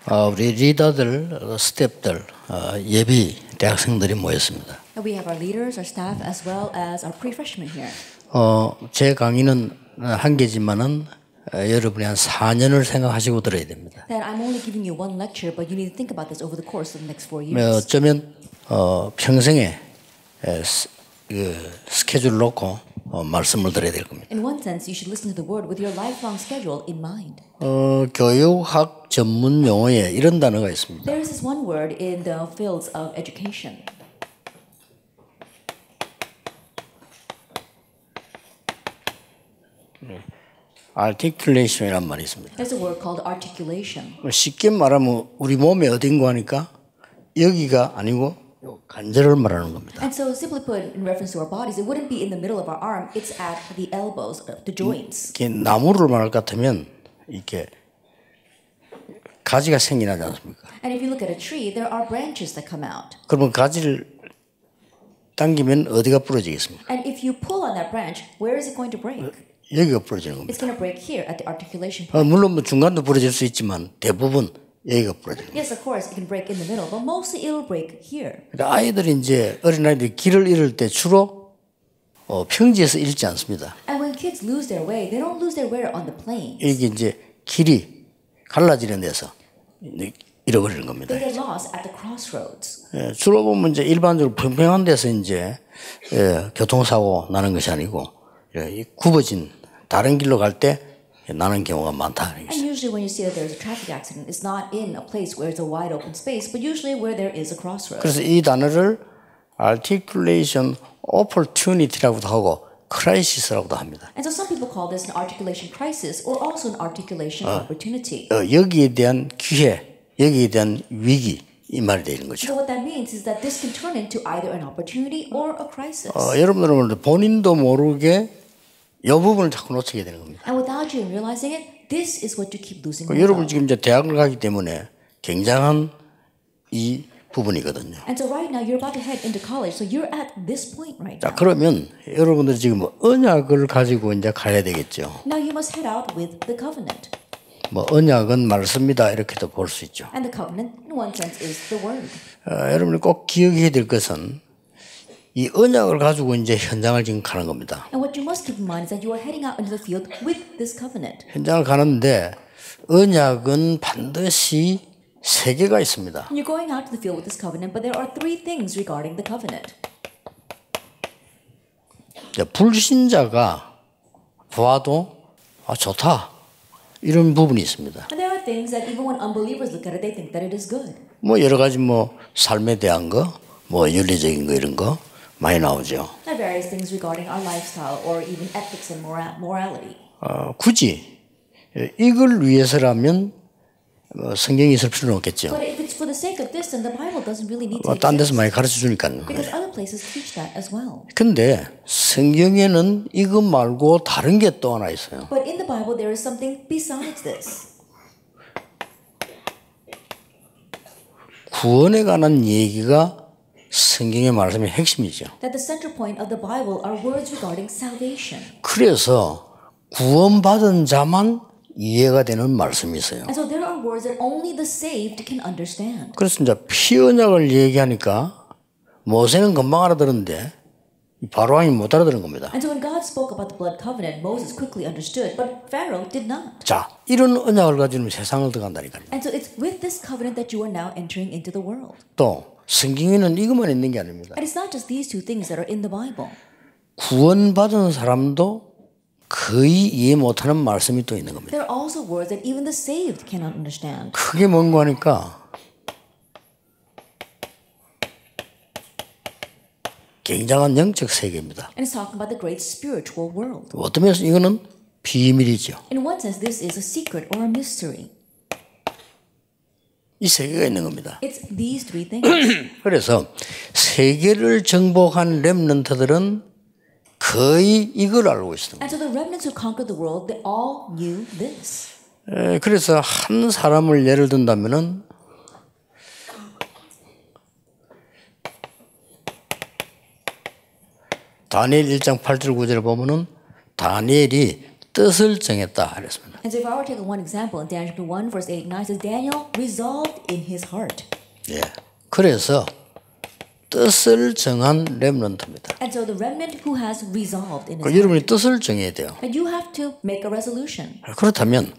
우리 리더들, 스태프들, 예비 대학생들이 모였습니다. We have our leaders, our staff, as well as our pre-freshmen here. 제 강의는 한 개지만은 여러분이 한 4년을 생각하시고 들어야 됩니다. That I'm only giving you one lecture, but you need to think about this over the course of the next 4 years. 어쩌면 평생에 스케줄 놓고 말씀을 드려야 될 겁니다. In one sense, you should listen to the word with your lifelong schedule in mind. 교육학 전문 용어에 이런 단어가 있습니다. There is this one word in the fields of education. articulation이란 말이 있습니다. There's a word called articulation. 쉽게 말하면 우리 몸의 어딘가 하니까 여기가 아니고 관절을 말하는 겁니다. And so, simply put, in reference to our bodies, it wouldn't be in the middle of our arm; it's at the elbows, the joints. 나무를 말할 것 같으면 이렇게 가지가 생겨나지 않습니까? And if you look at a tree, there are branches that come out. 그러면 가지를 당기면 어디가 부러지겠습니까? And if you pull on that branch, where is it going to break? 여기가 부러지는 겁니다. It's going to break here at the articulation point. 물론 뭐 중간도 부러질 수 있지만 대부분 여기가 부러져요. Yes, of course, it can break in the middle, but mostly it'll break here. 아이들이 이제 어린아이들이 길을 잃을 때 주로 평지에서 잃지 않습니다. And when kids lose their way, they don't lose their way on the plains. 이게 이제 길이 갈라지는 데서 잃어버리는 겁니다. They get lost at the crossroads. 주로 보면 이제 일반적으로 평평한 데서 이제 교통사고 나는 것이 아니고 굽어진 다른 길로 갈 때 나는 경우가 많다. And usually when you see that there's a traffic accident, it's not in a place where it's a wide open space, but usually where there is a crossroad. 그래서 이 단어를 articulation opportunity라고도 하고 crisis라고도 합니다. And so some people call this an articulation crisis or also an articulation opportunity. 여기에 대한 기회, 여기에 대한 위기 이 말이 되는 거죠. So what that means is that this can turn into either an opportunity or a crisis. 여러분들은 본인도 모르게 이 부분을 자꾸 놓치게 되는 겁니다. And without you realizing it, this is what you keep losing. 여러분 지금 이제 대학을 가기 때문에 굉장한 이 부분이거든요. And so right now you're about to head into college, so you're at this point right 자, now. 그러면 여러분들이 지금 언약을 가지고 이제 가야 되겠죠. Now you must head out with the covenant. 뭐 언약은 말씀이다 이렇게도 볼 수 있죠. And the covenant, in one sense, is the word. 여러분이 꼭 기억해야 될 것은 이 언약을 가지고 이제 현장을 지금 가는 겁니다. And what you must keep in mind is that you are heading out into the field with this covenant. 현장을 가는데 언약은 반드시 세 개가 있습니다. And you're going out to the field with this covenant, but there are 3 things regarding the covenant. 불신자가 봐도 좋다 이런 부분이 있습니다. And there are things that even when unbelievers look at it, they think that it is good. 뭐 여러 가지 뭐 삶에 대한 거, 뭐 윤리적인 거 이런 거 많이 나오죠. There are various things regarding our lifestyle or even ethics and morality. 굳이 이걸 위해서라면 성경이 있을 필요는 없겠죠. But if it's for the sake of this, then the Bible doesn't really need to 딴 데서 exist. 많이 가르쳐 주니까요. Because other places teach that as well. 근데 성경에는 이것 말고 다른 게 또 하나 있어요. But in the Bible, there is something besides this. 구원에 관한 얘기가 성경의 말씀의 핵심이죠. That the center point of the Bible are words regarding salvation. 그래서 구원받은 자만 이해가 되는 말씀이 있어요. And so there are words that only the saved can understand. 그래서 이제 피언약을 얘기하니까 모세는 금방 알아들었는데 바로왕이 못 알아들은 겁니다. And so when God spoke about the blood covenant, Moses quickly understood, but Pharaoh did not. 자, 이런 언약을 가지고 세상을 들어간다니까요. And so it's with this covenant that you are now entering into the world. 또 성경에는 이것만 있는 게 아닙니다. And it's not just these 2 things that are in the Bible. 구원받은 사람도 거의 이해 못하는 말씀이 또 있는 겁니다. There are also words that even the saved cannot understand. 그게 뭔가 하니까 굉장한 영적 세계입니다. And it's talking about the great spiritual world. 어떤 면에서 이거는 비밀이죠. In one sense, this is a secret or a mystery. 이 세계가 있는 겁니다. It's these 3 things. 그래서 세계를 정복한 렘넌트들은 거의 이걸 알고 있습니다. And so the remnants who conquered the world, they all knew this. 그래서 한 사람을 예를 든다면은 다니엘 1장 8절 9절을 보면은 다니엘이 뜻을 정했다 그랬습니다. And so if I were to take one example in Daniel chapter 1 verse 8 and 9 says Daniel resolved in his heart. 예. 그래서 뜻을 정한 렘넌트입니다. And so the remnant who has resolved in his 그러니까 여러분이 뜻을 정해야 돼요. And you have to make a resolution. 그렇다면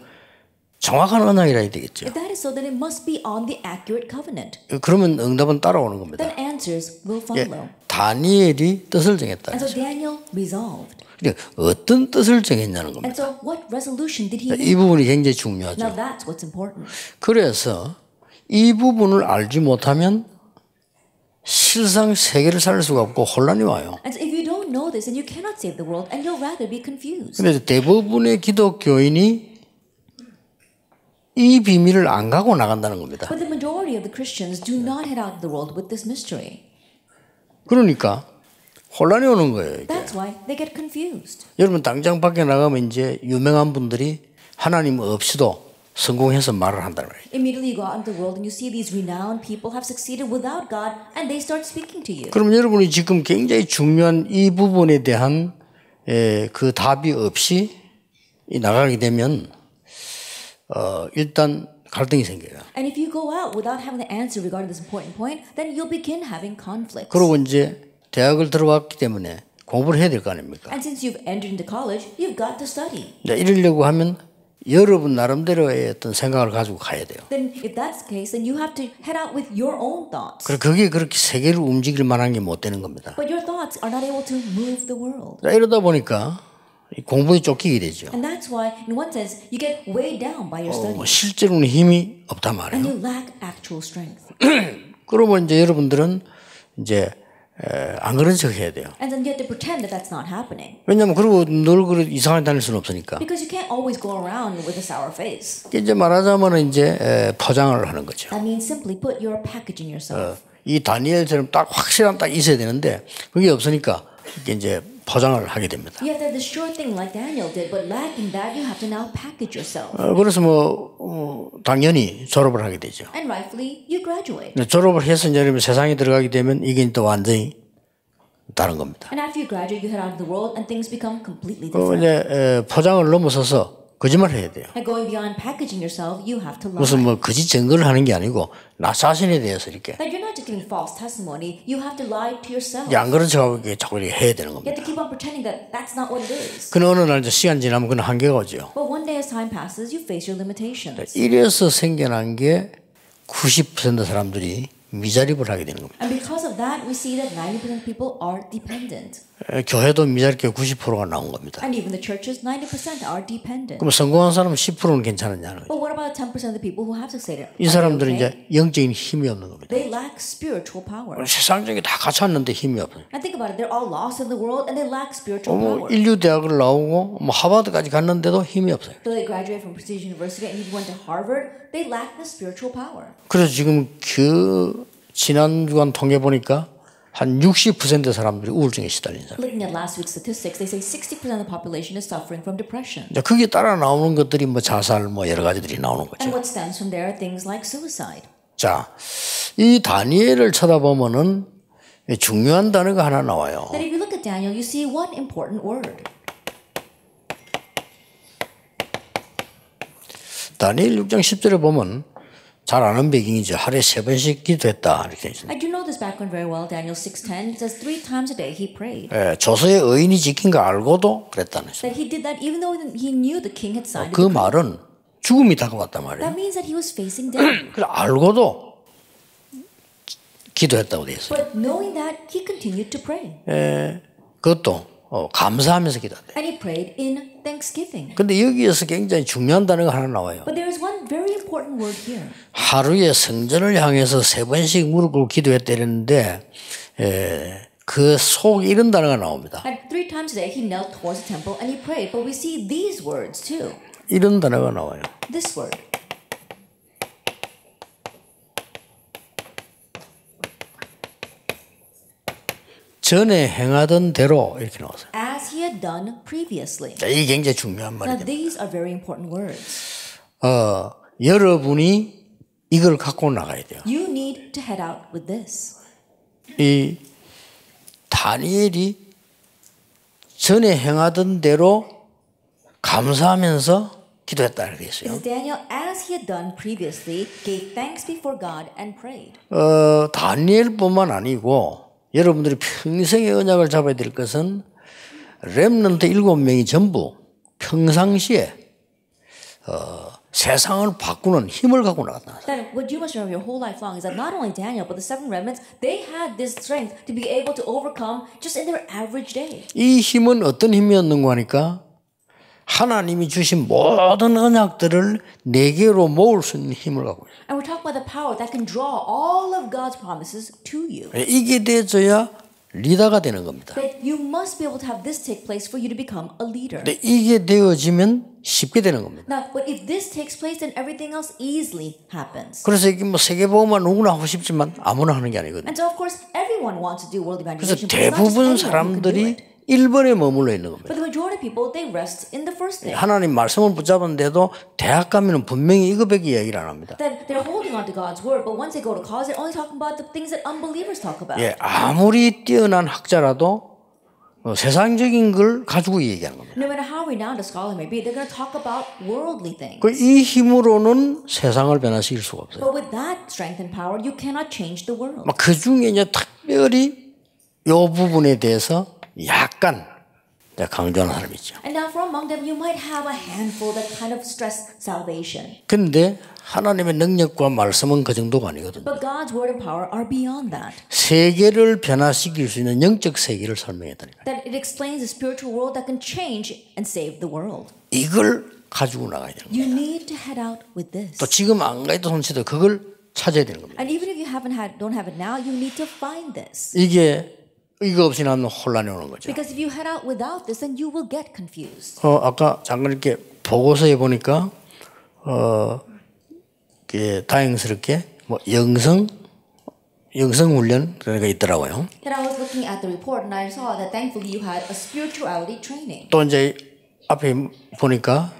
정확한 언약이라 해야 되겠죠. If that is so, then it must be on the accurate covenant. 그러면 응답은 따라오는 겁니다. Then answers will 예, follow. 다니엘이 뜻을 정했다. And so Daniel resolved. 그러니까 어떤 뜻을 정했냐는 겁니다. And so what resolution did he 이 make? 부분이 굉장히 Now 중요하죠. that's what's important. 그래서 이 부분을 알지 못하면 실상 세계를 살릴 수가 없고 혼란이 와요. And so if you don't know this, then you cannot save the world, and you'll rather be confused. 그런데 대부분의 기독교인이 이 비밀을 안 갖고 나간다는 겁니다. But the majority of the Christians do not head out of the world with this mystery. 그러니까 혼란이 오는 거예요. 이게. That's why they get confused. 여러분 당장 밖에 나가면 이제 유명한 분들이 하나님 없이도 성공해서 말을 한다는 거예요. Immediately you go out into the world and you see these renowned people have succeeded without God, and they start speaking to you. 그럼 여러분이 지금 굉장히 중요한 이 부분에 대한 그 답이 없이 나가게 되면 일단 갈등이 생겨요. And if you go out without having the answer regarding this important point, then you'll begin having conflicts. 그리고 이제 대학을 들어갔기 때문에 공부를 해야 될 거 아닙니까? And since you've entered into college, you've got to study. 이러려고 하면 여러분 나름대로의 어떤 생각을 가지고 가야 돼요. Then if that's the case, then you have to head out with your own thoughts. 그리고 그게 그렇게 세계를 움직일 만한 게 못 되는 겁니다. But your thoughts are not able to move the world. 이러다 보니까 공부에 쫓기게 되죠. And that's why, in one sense, you get weighed down by your studies. 실제로는 힘이 없단 And 말이에요. you lack actual strength. 그러면 이제 여러분들은 이제 안 그런 척 해야 돼요. And then you have to pretend that that's not happening. 왜냐하면 그리고 늘 그렇게 이상하게 다닐 수는 없으니까. Because you can't always go around with a sour face. 이제 말하자면 이제 포장을 하는 거죠. That means simply put your packaging yourself. 이 다니엘처럼 딱 확실한 딱 있어야 되는데 그게 없으니까 이제 포장을 하게 됩니다. You have to have the sure thing like Daniel did, but lacking that, you have to now package yourself. 그래서 당연히 졸업을 하게 되죠. And rightfully, you graduate. 졸업을 해서 이제 세상에 들어가게 되면 이게 또 완전히 다른 겁니다. And after you graduate, you head out of the world, and things become completely 그리고 different. 이제 포장을 넘어서서 거짓말을 해야 돼요. And going beyond packaging yourself, you have to lie. 무슨 거짓 증거를 하는 게 아니고 나 자신에 대해서 이렇게 That you're not just giving false testimony, you have to lie to yourself. 안 그런 척하고 이렇게 자꾸 이렇게 해야 되는 You 겁니다. have to keep on pretending that that's not what it is. 그는 어느 날 이제 시간 지나면 그는 한계가 오죠. But one day as time passes, you face your limitations. 이래서 생겨난 게 90% 사람들이 미자립을 하게 되는 겁니다. And because of that, we see that 90% of people are dependent. 교회도 미자립계 90%가 나온 겁니다. And even the churches, 90% are dependent. 그럼 성공한 사람은 10%는 괜찮느냐는 거예요. But what about 10% of the people who have succeeded? 이 사람들은 이제 영적인 힘이 없는 겁니다. They lack spiritual power. 세상적인 다 갖췄는데 힘이 없어요. And think about it, they're all lost in the world and they lack spiritual power. 인류 대학을 나오고 하버드까지 갔는데도 힘이 없어요. So they graduate from prestigious university and even went to Harvard, they lack the spiritual power. 그래서 지금 지난 주간 통계 보니까 한 60% 사람들이 우울증에 시달린 사람. Looking at last week's statistics, they say 60% of the population is suffering from depression. 이제 그게 따라 나오는 것들이 자살 여러 가지들이 나오는 거죠. And what stems from there are things like suicide. 자, 이 다니엘을 쳐다보면은 중요한 단어가 하나 나와요. That if you look at Daniel, you see one important word. 다니엘 6장 10절에 보면 잘 아는 배경이죠. 하루에 3번씩 기도했다 이렇게 되죠. I do know this background very well. Daniel 6:10 says 3 times a day he prayed. 조서의 의인이 지킨 거 알고도 그랬다는 거죠. That he did that even though he knew the king had signed 그 it. 말은 죽음이 다가왔단 말이에요. That means that he was facing death. 그래 알고도 기도했다고 되어 있어요. But knowing that, he continued to pray. 그것도 감사하면서 기도한대. And he prayed in thanksgiving. 근데 여기에서 굉장히 중요한 단어가 하나 나와요. But there is one very important word here. 하루에 성전을 향해서 3번씩 무릎 꿇고 기도했다는데 그 속에 이런 단어가 나옵니다. And 3 times a day he knelt towards the temple and he prayed. But we see these words too. 이런 단어가 나와요. This word. 전에 행하던 대로 이렇게 나왔어요. As he had done previously. 자, 이게 굉장히 중요한 Now 말이죠. these are very important words. 여러분이 이걸 갖고 나가야 돼요. You need to head out with this. 이 다니엘이 전에 행하던 대로 감사하면서 기도했다 이렇게 했어요. Because Daniel, as he had done previously, gave thanks before God and prayed. 다니엘뿐만 아니고 여러분들이 평생의 언약을 잡아야 될 것은 렘넌트 7명이 전부 평상시에 세상을 바꾸는 힘을 갖고 나갔다. Then what you must remember your whole life long is that not only Daniel but the 7 remnants, they had this strength to be able to overcome just in their average day. 이 힘은 어떤 힘이었는가 하니까 하나님이 주신 모든 언약들을 내게로 모을 수 있는 힘을 갖고 있어요. And we're talking about the power that can draw all of God's promises to you. 이게 돼줘야 리더가 되는 겁니다. That you must be able to have this take place for you to become a leader. 근데 이게 되어지면 쉽게 되는 겁니다. Now, but if this takes place, then everything else easily happens. 그래서 이게 뭐 세계보험만 누구나 하고 싶지만 아무나 하는 게 아니거든요. And so, of course, everyone wants to do world 그래서 evangelization, but it's not just 대부분 anyone who can do 사람들이 it. 1번에 머물러 있는 겁니다. But the majority of people, they rest in the first thing. 하나님 말씀을 붙잡았는데도 대학 가면 분명히 이거밖에 이야기를 안 합니다. Then they're holding on to God's word, but once they go to college, they're only talking about the things that unbelievers talk about. 예, 아무리 뛰어난 학자라도 세상적인 걸 가지고 얘기하는 겁니다. No matter how renowned a scholar may be, they're going to talk about worldly things. 이 힘으로는 세상을 변화시킬 수가 없어요. But with that strength and power, you cannot change the world. 그 중에 이제 특별히 이 부분에 대해서 약간 강조하는 사람이 있죠. And now for among them, you might have a handful that kind of stress salvation. 근데 하나님의 능력과 말씀은 그 정도가 아니거든요. But God's word and power are beyond that. 세계를 변화시킬 수 있는 영적 세계를 설명했다니까요. That it explains the spiritual world that can change and save the world. 이걸 가지고 나가야 되는 거예요. You need to head out with this. 또 지금 안 가있던 손치도 그걸 찾아야 되는 겁니다. And even if you don't have it now, you need to find this. 이거 없이 나면 혼란이 오는 거죠. Because if you head out without this, then you will get confused. 아까 잠깐 이렇게 보고서에 보니까 다행스럽게 뭐 영성 훈련 그런 게 있더라고요. And I was looking at the report and I saw that thankfully you had a spirituality training. 또 이제 앞에 보니까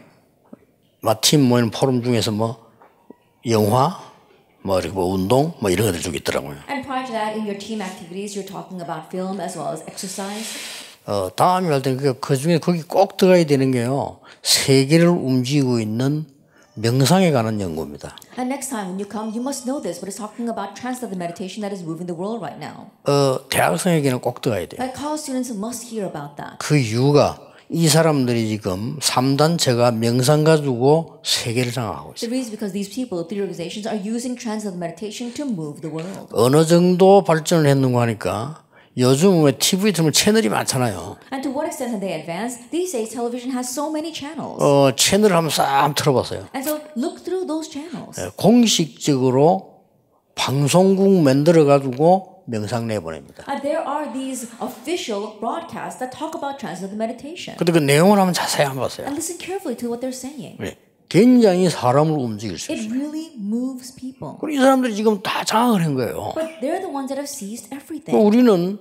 팀 모임 포럼 중에서 뭐 영화 뭐 운동 뭐 이런 것들 쭉 있더라고요. And prior to that, in your team activities, you're talking about film as well as exercise. 다음에 할 때는 그 중에 거기 꼭 들어가야 되는 게요. 세계를 움직이고 있는 명상에 관한 연구입니다. And next time when you come, you must know this, but it's talking about translated meditation that is moving the world right now. 대학생에게는 꼭 들어가야 돼요. Like college students must hear about that. 그 이유가 이 사람들이 지금 3단체가 명상 가지고 세계를 장악하고 있어요. The reason is because these people, the organizations, are using translated meditation to move the world. 어느 정도 발전을 했는가 하니까 요즘 왜 TV 틀면 채널이 많잖아요. And to what extent have they advanced? These days, television has so many channels. 채널을 한번 싹 틀어봤어요. And so look through those channels. 공식적으로 방송국 만들어 가지고 명상 내보냅니다. There are these official broadcasts that talk about translated meditation. 근데 그 내용을 한번 자세히 한번 봤어요. And listen carefully to what they're saying. 굉장히 사람을 움직일 수 It 있어요. really moves people. 그리고 이 사람들이 지금 다 장악을 한 거예요. But they're the ones that have seized everything. 우리는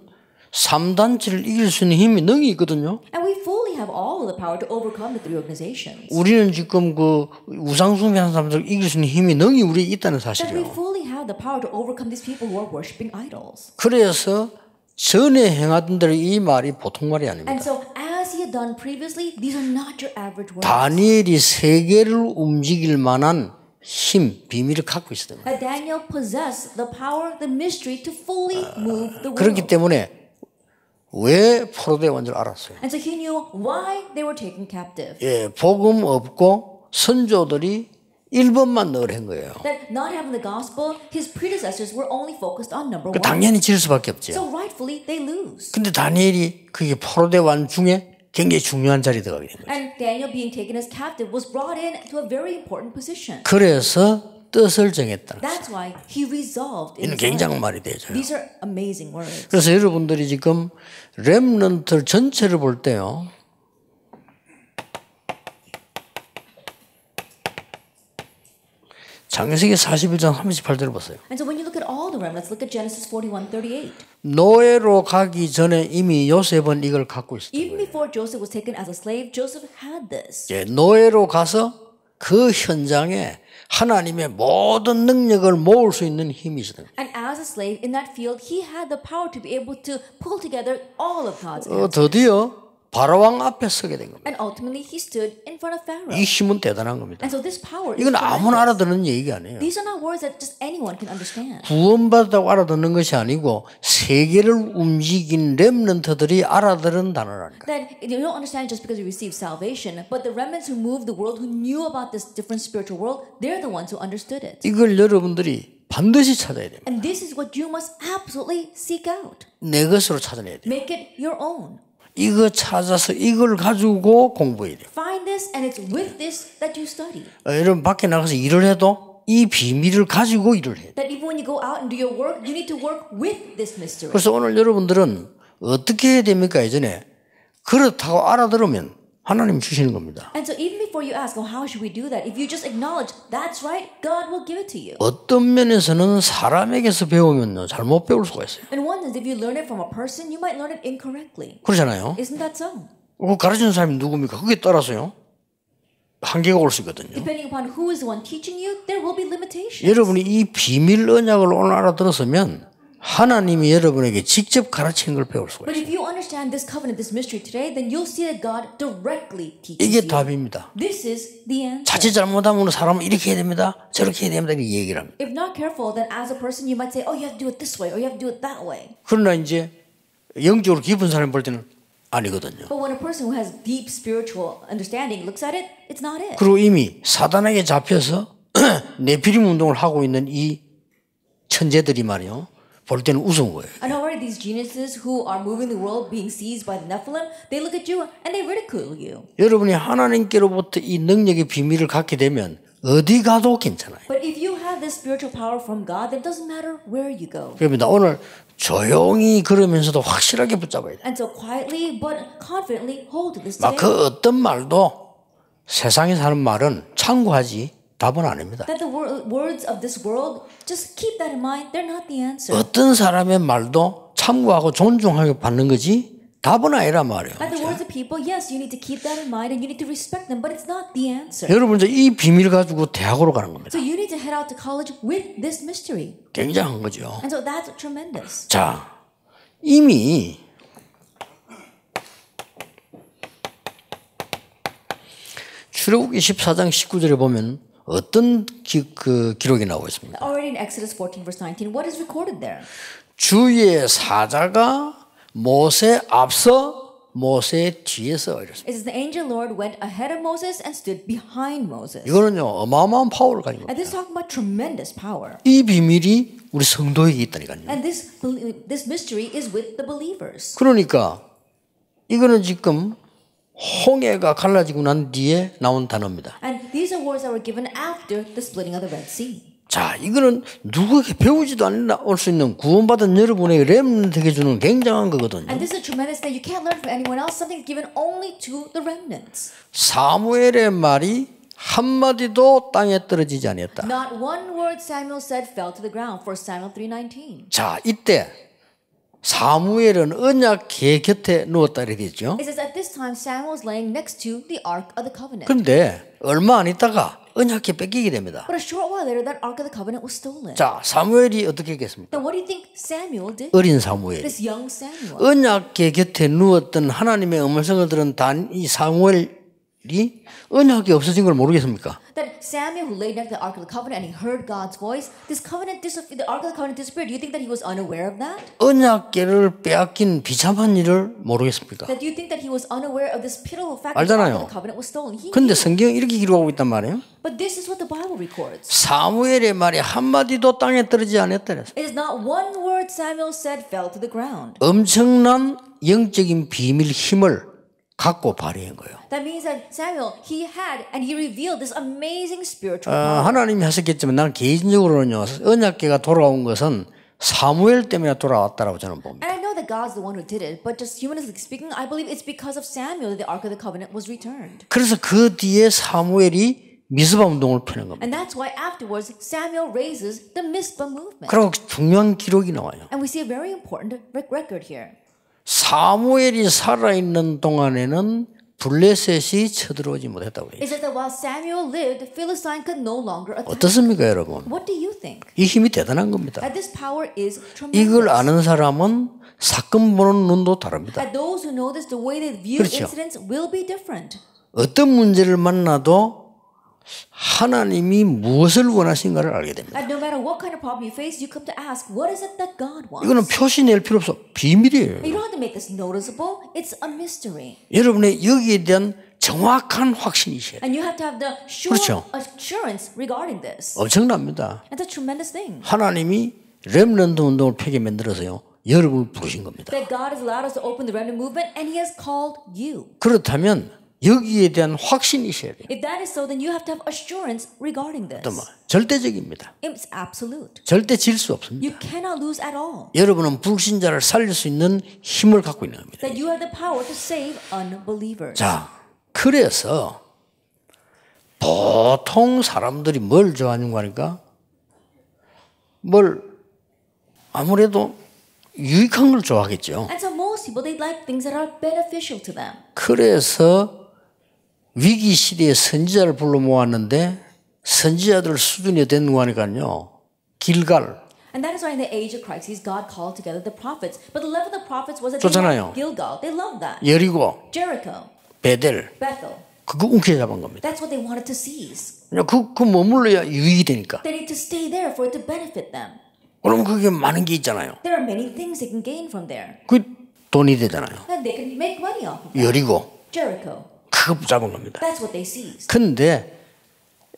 3단체를 이길 수 있는 힘이 능히 있거든요. And we fully have all of the power to overcome the 3 organizations. 우리는 지금 그 우상숭배하는 사람들을 이길 수 있는 힘이 능히 우리에 있다는 That we 사실이에요. fully have the power to overcome these people who are worshiping idols. 그래서 전에 행하던 대로 이 말이 보통 말이 아닙니다. And so as he had done previously, these are not your average words. 다니엘이 세계를 움직일 만한 힘, 비밀을 갖고 있었던 거예요. That Daniel possessed the power, the mystery to fully move the 그렇기 world. 때문에 왜 포로되어 온 줄 알았어요. And so he knew why they were taken captive. 복음 없고 선조들이 1번만 늘 한 거예요. That not having the gospel, his predecessors were only focused on number 1. 당연히 질 수밖에 없죠. So rightfully they lose. 근데 다니엘이 그게 포로되어 온 중에 굉장히 중요한 자리에 들어가게 된 거예요. And Daniel being taken as captive was brought in to a very important position. 그래서 뜻을 정했다. That's why he resolved in 이는 his heart. 굉장한 말이 되죠. These are amazing words. 그래서 여러분들이 지금 렘넌트 전체를 볼 때요. 창세기 41장 38절을 보세요. And so when you look at all the remnants, look at Genesis 41:38. 노예로 가기 전에 이미 요셉은 이걸 갖고 있었어요. Even before Joseph was taken as a slave, Joseph had this. 노예로 가서 그 현장에 하나님의 모든 능력을 모을 수 있는 힘이 있어요. And as a slave in that field, he had the power to be able to pull together all of God's answers. 드디어 바로왕 앞에 서게 된 겁니다. And ultimately he stood in front of Pharaoh. 이 힘은 대단한 겁니다. And so this power is 이건 아무나 tremendous. 알아듣는 얘기가 아니에요. These are not words that just anyone can understand. 구원받았다고 알아듣는 것이 아니고 세계를 움직인 렘넌트들이 알아들은 단어라니까. That you don't understand just because you receive salvation, but the remnants who moved the world, who knew about this different spiritual world, they're the ones who understood it. 이걸 여러분들이 반드시 찾아야 됩니다. And this is what you must absolutely seek out. 내 것으로 찾아내야 돼요. Make it your own. 이거 찾아서 이걸 가지고 공부해야 돼요. Find this, and it's with this that you study. 여러분 밖에 나가서 일을 해도 이 비밀을 가지고 일을 해야 돼요. That even when you go out and do your work, you need to work with this mystery. 그래서 오늘 여러분들은 어떻게 해야 됩니까? 예전에 그렇다고 알아들으면 하나님 주시는 겁니다. And so even before you ask, well, how should we do that? If you just acknowledge that's right, God will give it to you. 어떤 면에서는 사람에게서 배우면요 잘못 배울 수가 있어요. In one sense, if you learn it from a person, you might learn it incorrectly. 그렇잖아요. Isn't that so? 그 가르치는 사람이 누굽니까? 그게 따라서요 한계가 올 수 있거든요. Depending upon who is the one teaching you, there will be limitations. 여러분이 이 비밀 언약을 오늘 알아들었으면 하나님이 여러분에게 직접 가르치는 걸 배울 수가 But 있어요. if you understand this covenant, this mystery today, then you'll see that God directly teaches 이게 you. 답입니다. This is the answer. 자칫 잘못하면 사람은 이렇게 해야 됩니다. 저렇게 해야 됩니다. 이렇게 얘기를 합니다. If not careful, then as a person, you might say, oh, you have to do it this way, or you have to do it that way. 그러나 이제 영적으로 깊은 사람 볼 때는 아니거든요. But when a person who has deep spiritual understanding looks at it, it's not it. 그리고 이미 사단에게 잡혀서 네피림 운동을 하고 있는 이 천재들이 말이요. 볼 때는 우스운 거예요. And already these geniuses who are moving the world, being seized by the Nephilim, they look at you and they ridicule you. 여러분이 하나님께로부터 이 능력의 비밀을 갖게 되면 어디 가도 괜찮아요. But if you have this spiritual power from God, then it doesn't matter where you go. 그럽니다. 오늘 조용히 걸으면서도 확실하게 붙잡아야 돼요. And so quietly but confidently hold to this 막 today. 그 어떤 말도 세상에서 하는 말은 참고하지 답은 아닙니다. That the words of this world, just keep that in mind, they're not the answer. 어떤 사람의 말도 참고하고 존중하게 받는 거지 답은 아니란 말이에요. That the words of people, yes, you need to keep that in mind and you need to respect them, but it's not the answer. 여러분 이제 이 비밀 가지고 대학으로 가는 겁니다. So you need to head out to college with this mystery. 굉장한 거죠. And so that's tremendous. 자, 이미 출애굽기 14장 19절에 보면 어떤 기록이 나오고 있습니다. Already in Exodus 14 verse 19, what is recorded there? 주의 사자가 모세 앞서 모세 뒤에서 이랬습니다. It says the angel Lord went ahead of Moses and stood behind Moses. 이거는요 어마어마한 파워를 가진 겁니다. And this is talking about tremendous power. 이 비밀이 우리 성도에게 있다니까요. And this mystery is with the believers. 그러니까 이거는 지금 홍해가 갈라지고 난 뒤에 나온 단어입니다. And these are words that were given after the splitting of the Red Sea. 자, 이거는 누구에게 배우지도 않을 수 있는 구원받은 여러분에게 렘넌트에게 주는 굉장한 거거든요. And this is a tremendous thing. You can't learn from anyone else. Something given only to the remnants. 사무엘의 말이 한마디도 땅에 떨어지지 아니었다. Not one word Samuel said fell to the ground. 1 Samuel 3:19. 자, 이때 사무엘은 언약궤 곁에 누웠다 이렇게 됐죠. It says at this time Samuel was laying next to the Ark of the Covenant. 그런데 얼마 안 있다가 언약궤 뺏기게 됩니다. But a short while later, that Ark of the Covenant was stolen. 자, 사무엘이 어떻게 했겠습니까? Then what do you think Samuel did? 어린 사무엘. This young Samuel. 언약궤 곁에 누웠던 하나님의 음성을 들은 이 사무엘이 언약이 없어진 걸 모르겠습니까? That Samuel, who lay next to the Ark of the Covenant and he heard God's voice, the Ark of the Covenant disappeared. Do you think that he was unaware of that? 언약궤를 빼앗긴 비참한 일을 모르겠습니까? That do you think that he was unaware of this pitiful fact that the Ark of the Covenant was stolen? He 근데 knew. 성경이 이렇게 기록하고 있단 말이에요. But this is what the Bible records. 사무엘의 말이 한마디도 땅에 떨어지지 않았다. It is not one word Samuel said fell to the ground. 엄청난 영적인 비밀 힘을 갖고 발휘한 거예요. That means that Samuel, he had and he revealed this amazing spiritual power. 하나님이 하셨겠지만 나는 개인적으로는요. 언약궤가 돌아온 것은 사무엘 때문에 돌아왔다라고 저는 봅니다. And I know that God's the one who did it, but just humanly speaking, I believe it's because of Samuel that the Ark of the Covenant was returned. 그래서 그 뒤에 사무엘이 미스바 운동을 펴는 겁니다. And that's why afterwards Samuel raises the Mizpah movement. 그리고 중요한 기록이 나와요. And we see a very important record here. 사무엘이 살아있는 동안에는 블레셋이 쳐들어오지 못했다고 해요. It says that while Samuel lived, Philistine could no longer attack. 어떻습니까, 여러분? What do you think? 이 힘이 대단한 겁니다. That this power is 이걸 tremendous. 아는 사람은 사건 보는 눈도 다릅니다. That those who know this, the way they view 그렇죠. incidents will be different. 어떤 문제를 만나도 하나님이 무엇을 원하신가를 알게 됩니다. And no matter what kind of problem you face, you come to ask, what is it that God wants? 이거는 표시 낼 필요 없어. 비밀이에요. You don't have to make this noticeable. It's a mystery. 여러분의 여기에 대한 정확한 확신이 있어야 돼요. And you have to have the sure 그렇죠. assurance regarding this. 엄청납니다. It's a tremendous thing. 하나님이 렘넌트 운동을 펴게 만들어서요. 여러분을 부르신 겁니다. That God has allowed us to open the remnant movement and He has called you. 그렇다면 여기에 대한 확신이 있어야 돼요. If that is so, then you have to have assurance regarding this. 또 뭐, 절대적입니다. It's absolute. 절대 질 수 없습니다. You cannot lose at all. 여러분은 불신자를 살릴 수 있는 힘을 갖고 있는 겁니다. That you have the power to save unbelievers. 자, 그래서 보통 사람들이 뭘 좋아하는가 하니까 뭘 아무래도 유익한 걸 좋아하겠죠. And so most people, they like things that are beneficial to them. 그래서 위기 시대에 선지자를 불러 모았는데 선지자들 수준이 된 거 하니까요. 길갈. And that is why in the age of crises, God called together the prophets. But the level of the prophets was that 좋잖아요. they loved Gilgal. They loved that. 여리고, Jericho, 베델. Bethel. 그거 움켜잡은 겁니다. That's what they wanted to seize. 그 머물러야 유익이 되니까. They need to stay there for it to benefit them. 그럼 그게 많은 게 있잖아요. There are many things they can gain from there. 그 돈이 되잖아요. And they can make money off of that. 여리고. Jericho. 그거 붙잡은 겁니다. That's what they seized. 근데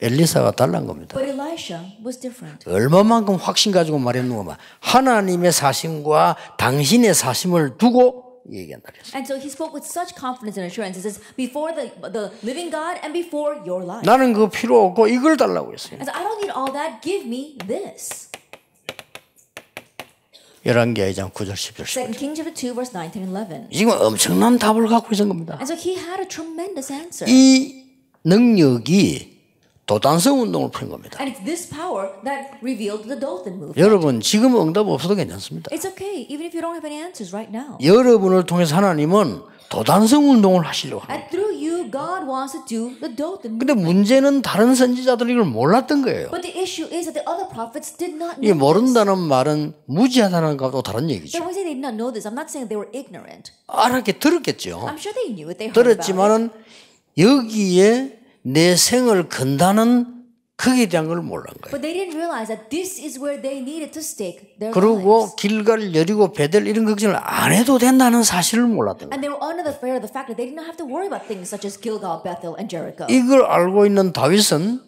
엘리사가 달란 겁니다. But Elisha was different. 얼마만큼 확신 가지고 말했는가 하나님의 사심과 당신의 사심을 두고 얘기한다 그랬어요. And so he spoke with such confidence and assurance. He says, before the living God and before your life. 나는 그거 필요 없고 이걸 달라고 했어요. And so I don't need all that. Give me this. 열왕기하 2장 9절 10절 2 10절. Kings chapter 2 verse 9 and 11. 지금 엄청난 답을 갖고 있는 겁니다. And so he had a tremendous answer. 이 능력이 도단성 운동을 푼 겁니다. And it's this power that revealed the Dothan movement. 여러분 지금 응답 없어도 괜찮습니다. It's okay, even if you don't have any answers right now. 여러분을 통해서 하나님은 도단성 운동을 하시려고 합니다. And through you, God wants to do the Dothan 근데 movement. 문제는 다른 선지자들이 이걸 몰랐던 거예요. But the issue is that the other prophets did not 이 know this. 모른다는 말은 무지하다는 것도 다른 So 얘기죠. when I say they did not know this, I'm not saying they were ignorant. 알았게 들었겠죠. I'm sure they knew it. They heard about it. 들었지만은 여기에 내 생을 건다는 거기에 대한 걸 몰란 거예요. But they didn't realize that this is where they needed to stake their 그리고 lives. 길갈, 여리고, 베델 이런 걱정을 안 해도 된다는 사실을 몰랐던 거예요. And they were under the fear of the fact that they did not have to worry about things such as Gilgal, Bethel, and Jericho. 이걸 알고 있는 다윗은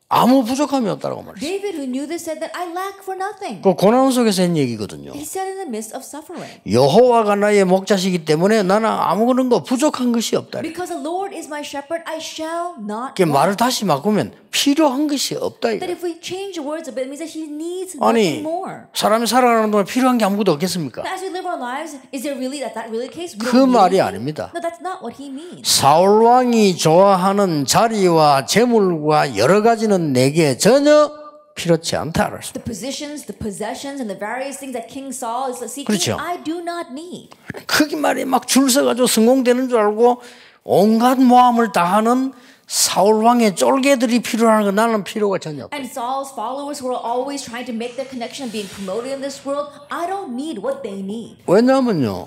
아무 부족함이 없다고 말했어요. David, who knew this, said that I lack for nothing. 그 고난 속에서 한 얘기거든요. He said in the midst of suffering. 여호와가 나의 목자시기 때문에 나는 아무 그런 거 부족한 것이 없다. Because the Lord is my shepherd, I shall not 그 want. 말을 다시 바꾸면 필요한 것이 없다 That 이거. if we change the words a bit, it means that he needs 아니 nothing more. 사람이 살아가는 동안 필요한 게 아무것도 없겠습니까? But as we live our lives, is there really that really the case? We 그 don't need 말이 anything? 아닙니다. No, that's not what he means. 사울 왕이 좋아하는 자리와 재물과 여러 가지는 내게 전혀 필요치 않다 그랬습니다. The positions, the possessions, and the various things that King Saul is seeking, 그렇죠. I do not need. 크게 말해 막 줄 서가지고 성공되는 줄 알고 온갖 모함을 다하는 사울 왕의 쫄개들이 필요한 거 나는 필요가 전혀 없다. And Saul's followers who are always trying to make their connection and being promoted in this world, I don't need what they need. 왜냐하면요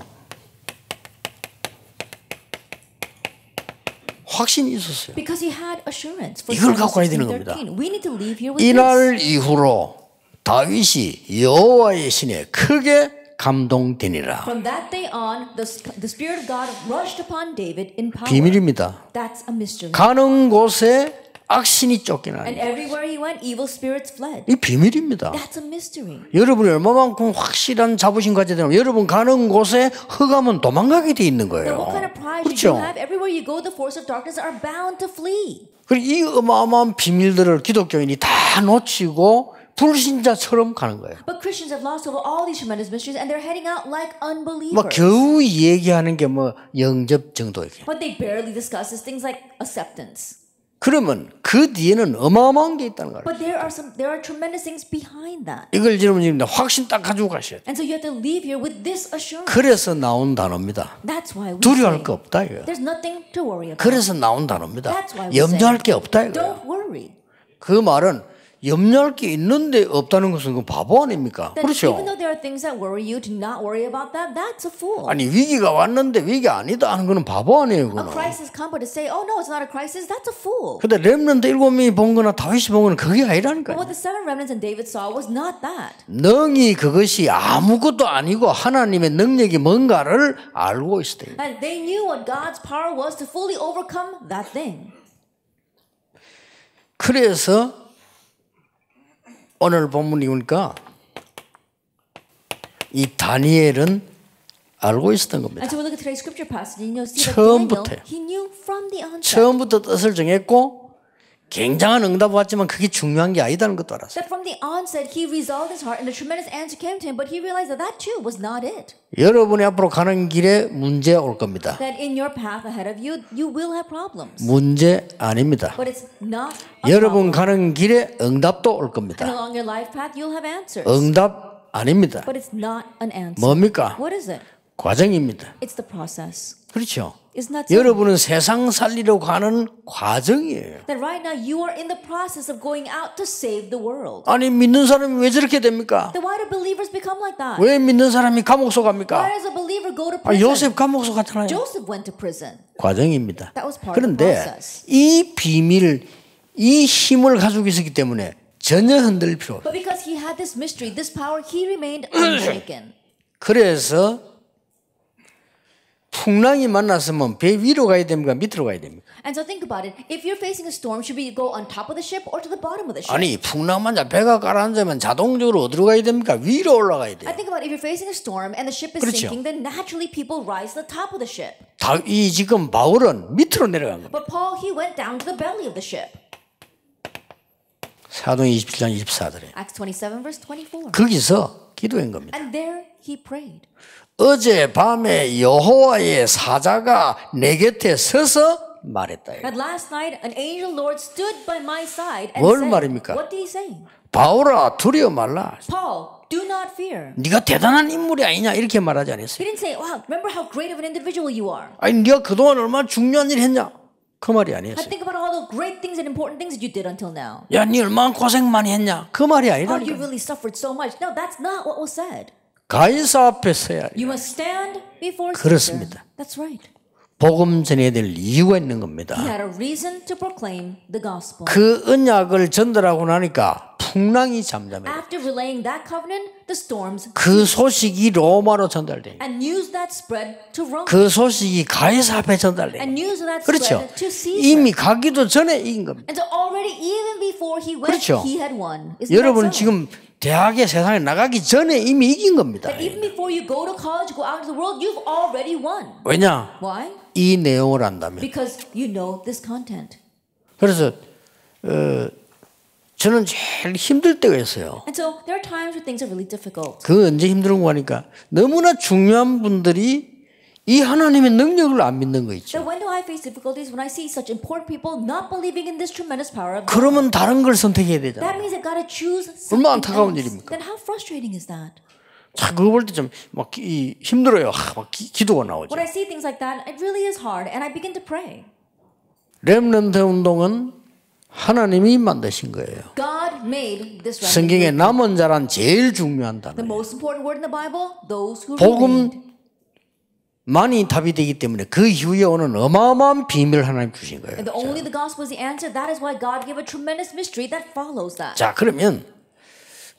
확신이 있었어요. Because he had assurance. For 이걸 Psalm 갖고 와야 되는 16:13. 겁니다. We need to leave here with this. 이날 이후로 다윗이 여호와의 신에 크게 감동되니라. From that day on, the Spirit of God rushed upon David in power. 비밀입니다. That's a mystery. 가는 곳에 악신이 쫓겨나는 And everywhere he went, evil spirits fled. 이 비밀입니다. That's a mystery. 여러분이 얼마만큼 확실한 자부심 가져야 되냐면 여러분 가는 곳에 흑암은 도망가게 돼 있는 Now, 거예요. what kind of pride 그렇죠? should you have? Everywhere you go, the force of darkness are bound to flee. 그리고 이 어마어마한 비밀들을 기독교인이 다 놓치고 불신자처럼 가는 거예요. But Christians have lost over all these tremendous mysteries, and they're heading out like unbelievers. 막 겨우 얘기하는 게 뭐 영접 정도예요. But they barely discuss these things like acceptance. 그러면 그 뒤에는 어마어마한 게 있다는 거예요. But there are tremendous things behind that. 이걸 여러분 확신 딱 가지고 가셔야 돼요. And so you have to leave here with this assurance. 그래서 나온 단어입니다. That's why we 두려워할 say 거 없다 이거예요. there's nothing to worry about. 그래서 나온 단어입니다. That's why we 염려할 say 게 없다 이거예요. don't worry. 그 말은 염려할 게 있는데 없다는 것은 그 바보 아닙니까? That 그렇죠? even though there are things that worry you, to not worry about that, that's a fool. 아니 위기가 왔는데 위기 아니다 하는 거는 바보 아니에요. A 그거는. crisis come, but to say, oh no, it's not a crisis, that's a fool. 근데 렘넌트 7명이 본 거나 다윗이 본 거는 그게 But 아니라니까요. what the seven remnants and David saw was not that. 능히 그것이 아무것도 아니고 하나님의 능력이 뭔가를 알고 있어야 돼요. And they knew what God's power was to fully overcome that thing. 그래서 오늘 본문이 보니까 이 다니엘은 알고 있었던 겁니다. And so we look at today's scripture passage, and you'll see that 처음부터요. Daniel, he knew from the onset 처음부터 뜻을 정했고 굉장한 응답을 받지만 그게 중요한 게 아니다는 것도 알았어요. that from the onset he resolved his heart, and a tremendous answer came to him, but he realized that that too was not it. 여러분이 앞으로 가는 길에 문제 올 겁니다. That in your path ahead of you, you will have problems. 문제 아닙니다. But it's not a 여러분 problem. 가는 길에 응답도 올 And 겁니다. along your life path, you'll have answers. 응답 아닙니다. But it's not an answer. 뭡니까? What is it? 과정입니다. It's the process. 그렇죠? Isn't that so? 여러분은 세상 살리러 가는 과정이에요. That right now you are in the process of going out to save the world. 아니 믿는 사람이 왜 저렇게 됩니까? Then why do believers become like that? 왜 믿는 사람이 감옥소 Why 갑니까? does a believer go to 아, prison? 요셉 감옥소 갔잖아요. Joseph went to prison. 과정입니다. That was part of the 그런데 process. 이 비밀, 이 힘을 가지고 있었기 때문에 전혀 흔들릴 필요 없어요. But because he had this mystery, this power, he remained unshaken. 그래서 풍랑이 만났으면 배 위로 가야 됩니까? 밑으로 가야 됩니까? And so think about it. If you're facing a storm, should we go on top of the ship or to the bottom of the ship? 아니 풍랑 만자 배가 가라앉으면 자동적으로 어디로 가야 됩니까? 위로 올라가야 I 돼요. think about if you're facing a storm and the ship is 그렇죠. sinking, then naturally people rise to the top of the ship. 이 지금 바울은 밑으로 내려간 겁니다. But Paul, he went down to the belly of the ship. 사도행 27장 24절에 Acts 27 verse 24. 거기서 기도한 겁니다. And there he prayed. 어제 밤에 여호와의 사자가 내 곁에 서서 말했다. And last night an angel Lord stood by my side and 뭘 said, 말입니까? what did he say? 바울아 두려워 말라. Paul, do not fear. 네가 대단한 인물이 아니냐 이렇게 말하지 않았어요. He didn't say, wow, remember how great of an individual you are. 아니 네가 그동안 얼마나 중요한 일 했냐 그 말이 I 아니었어요. think about all the great things and important things that you did until now. 야, 네 얼마나 고생 많이 했냐 그 말이 Oh, you 아니라니까. really suffered so much. No, that's not what was said. 가이사 앞에 서야 You must stand before 그렇습니다. Caesar. That's right. 복음 전해야 될 이유가 있는 겁니다. He had a reason to proclaim the gospel. 그 언약을 전달하고 나니까 풍랑이 잠잠해요. After relaying that covenant, the storms 그 소식이 로마로 전달돼요. and news that spread to Rome. 그 소식이 가이사 앞에 전달돼요. And news that 그렇죠. spread to Caesar. 이미 가기도 전에 이긴 겁니다. And so already, even before he went, 그렇죠. he had won. Isn't 여러분 that so? 지금 대학에 세상에 나가기 전에 이미 이긴 겁니다. That even before you go to college, go out into the world, you've already won. 왜냐? Why? 이 내용을 안다면. Because you know this content. 그래서 저는 제일 힘들 때가 있어요. And so there are times where things are really difficult. 그 언제 힘든 거 하니까 너무나 중요한 분들이 이 하나님의 능력을 안 믿는 거 있죠. So when do I face difficulties? When I see such important people not believing in this tremendous power of God. 그러면 다른 걸 선택해야 That 되잖아요. means I've got to choose 얼마나 something 안타까운 else. 일입니까? Then how frustrating is that? 자, 그거 볼 때 좀 막 힘들어요. 막 기도가 나오죠. When I see things like that, it really is hard, and I begin to pray. 렘넌트 운동은 하나님이 만드신 거예요. God made this remnant. 성경에 남은 자란 제일 중요한 The 단어예요. most important word in the Bible, those who 복음 remained. 만이 답이 되기 때문에 그 이후에 오는 어마어마한 비밀을 하나님 주신 거예요. And only the gospel is the answer. That is why God gave a tremendous mystery that follows that. 자, 그러면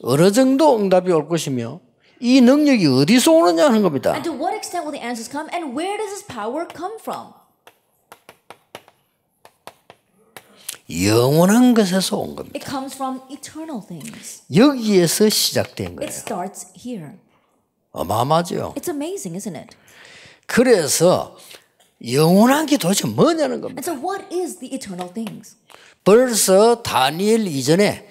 어느 정도 응답이 올 것이며 이 능력이 어디서 오느냐 하는 겁니다. And to what extent will the answers come, and where does this power come from? 영원한 것에서 온 겁니다. It comes from eternal things. 여기에서 시작된 It 거예요. starts here. 어마어마하죠. It's amazing, isn't it? 그래서 영원한 게 도대체 뭐냐는 겁니다. And so what is the eternal things? 벌써 다니엘 이전에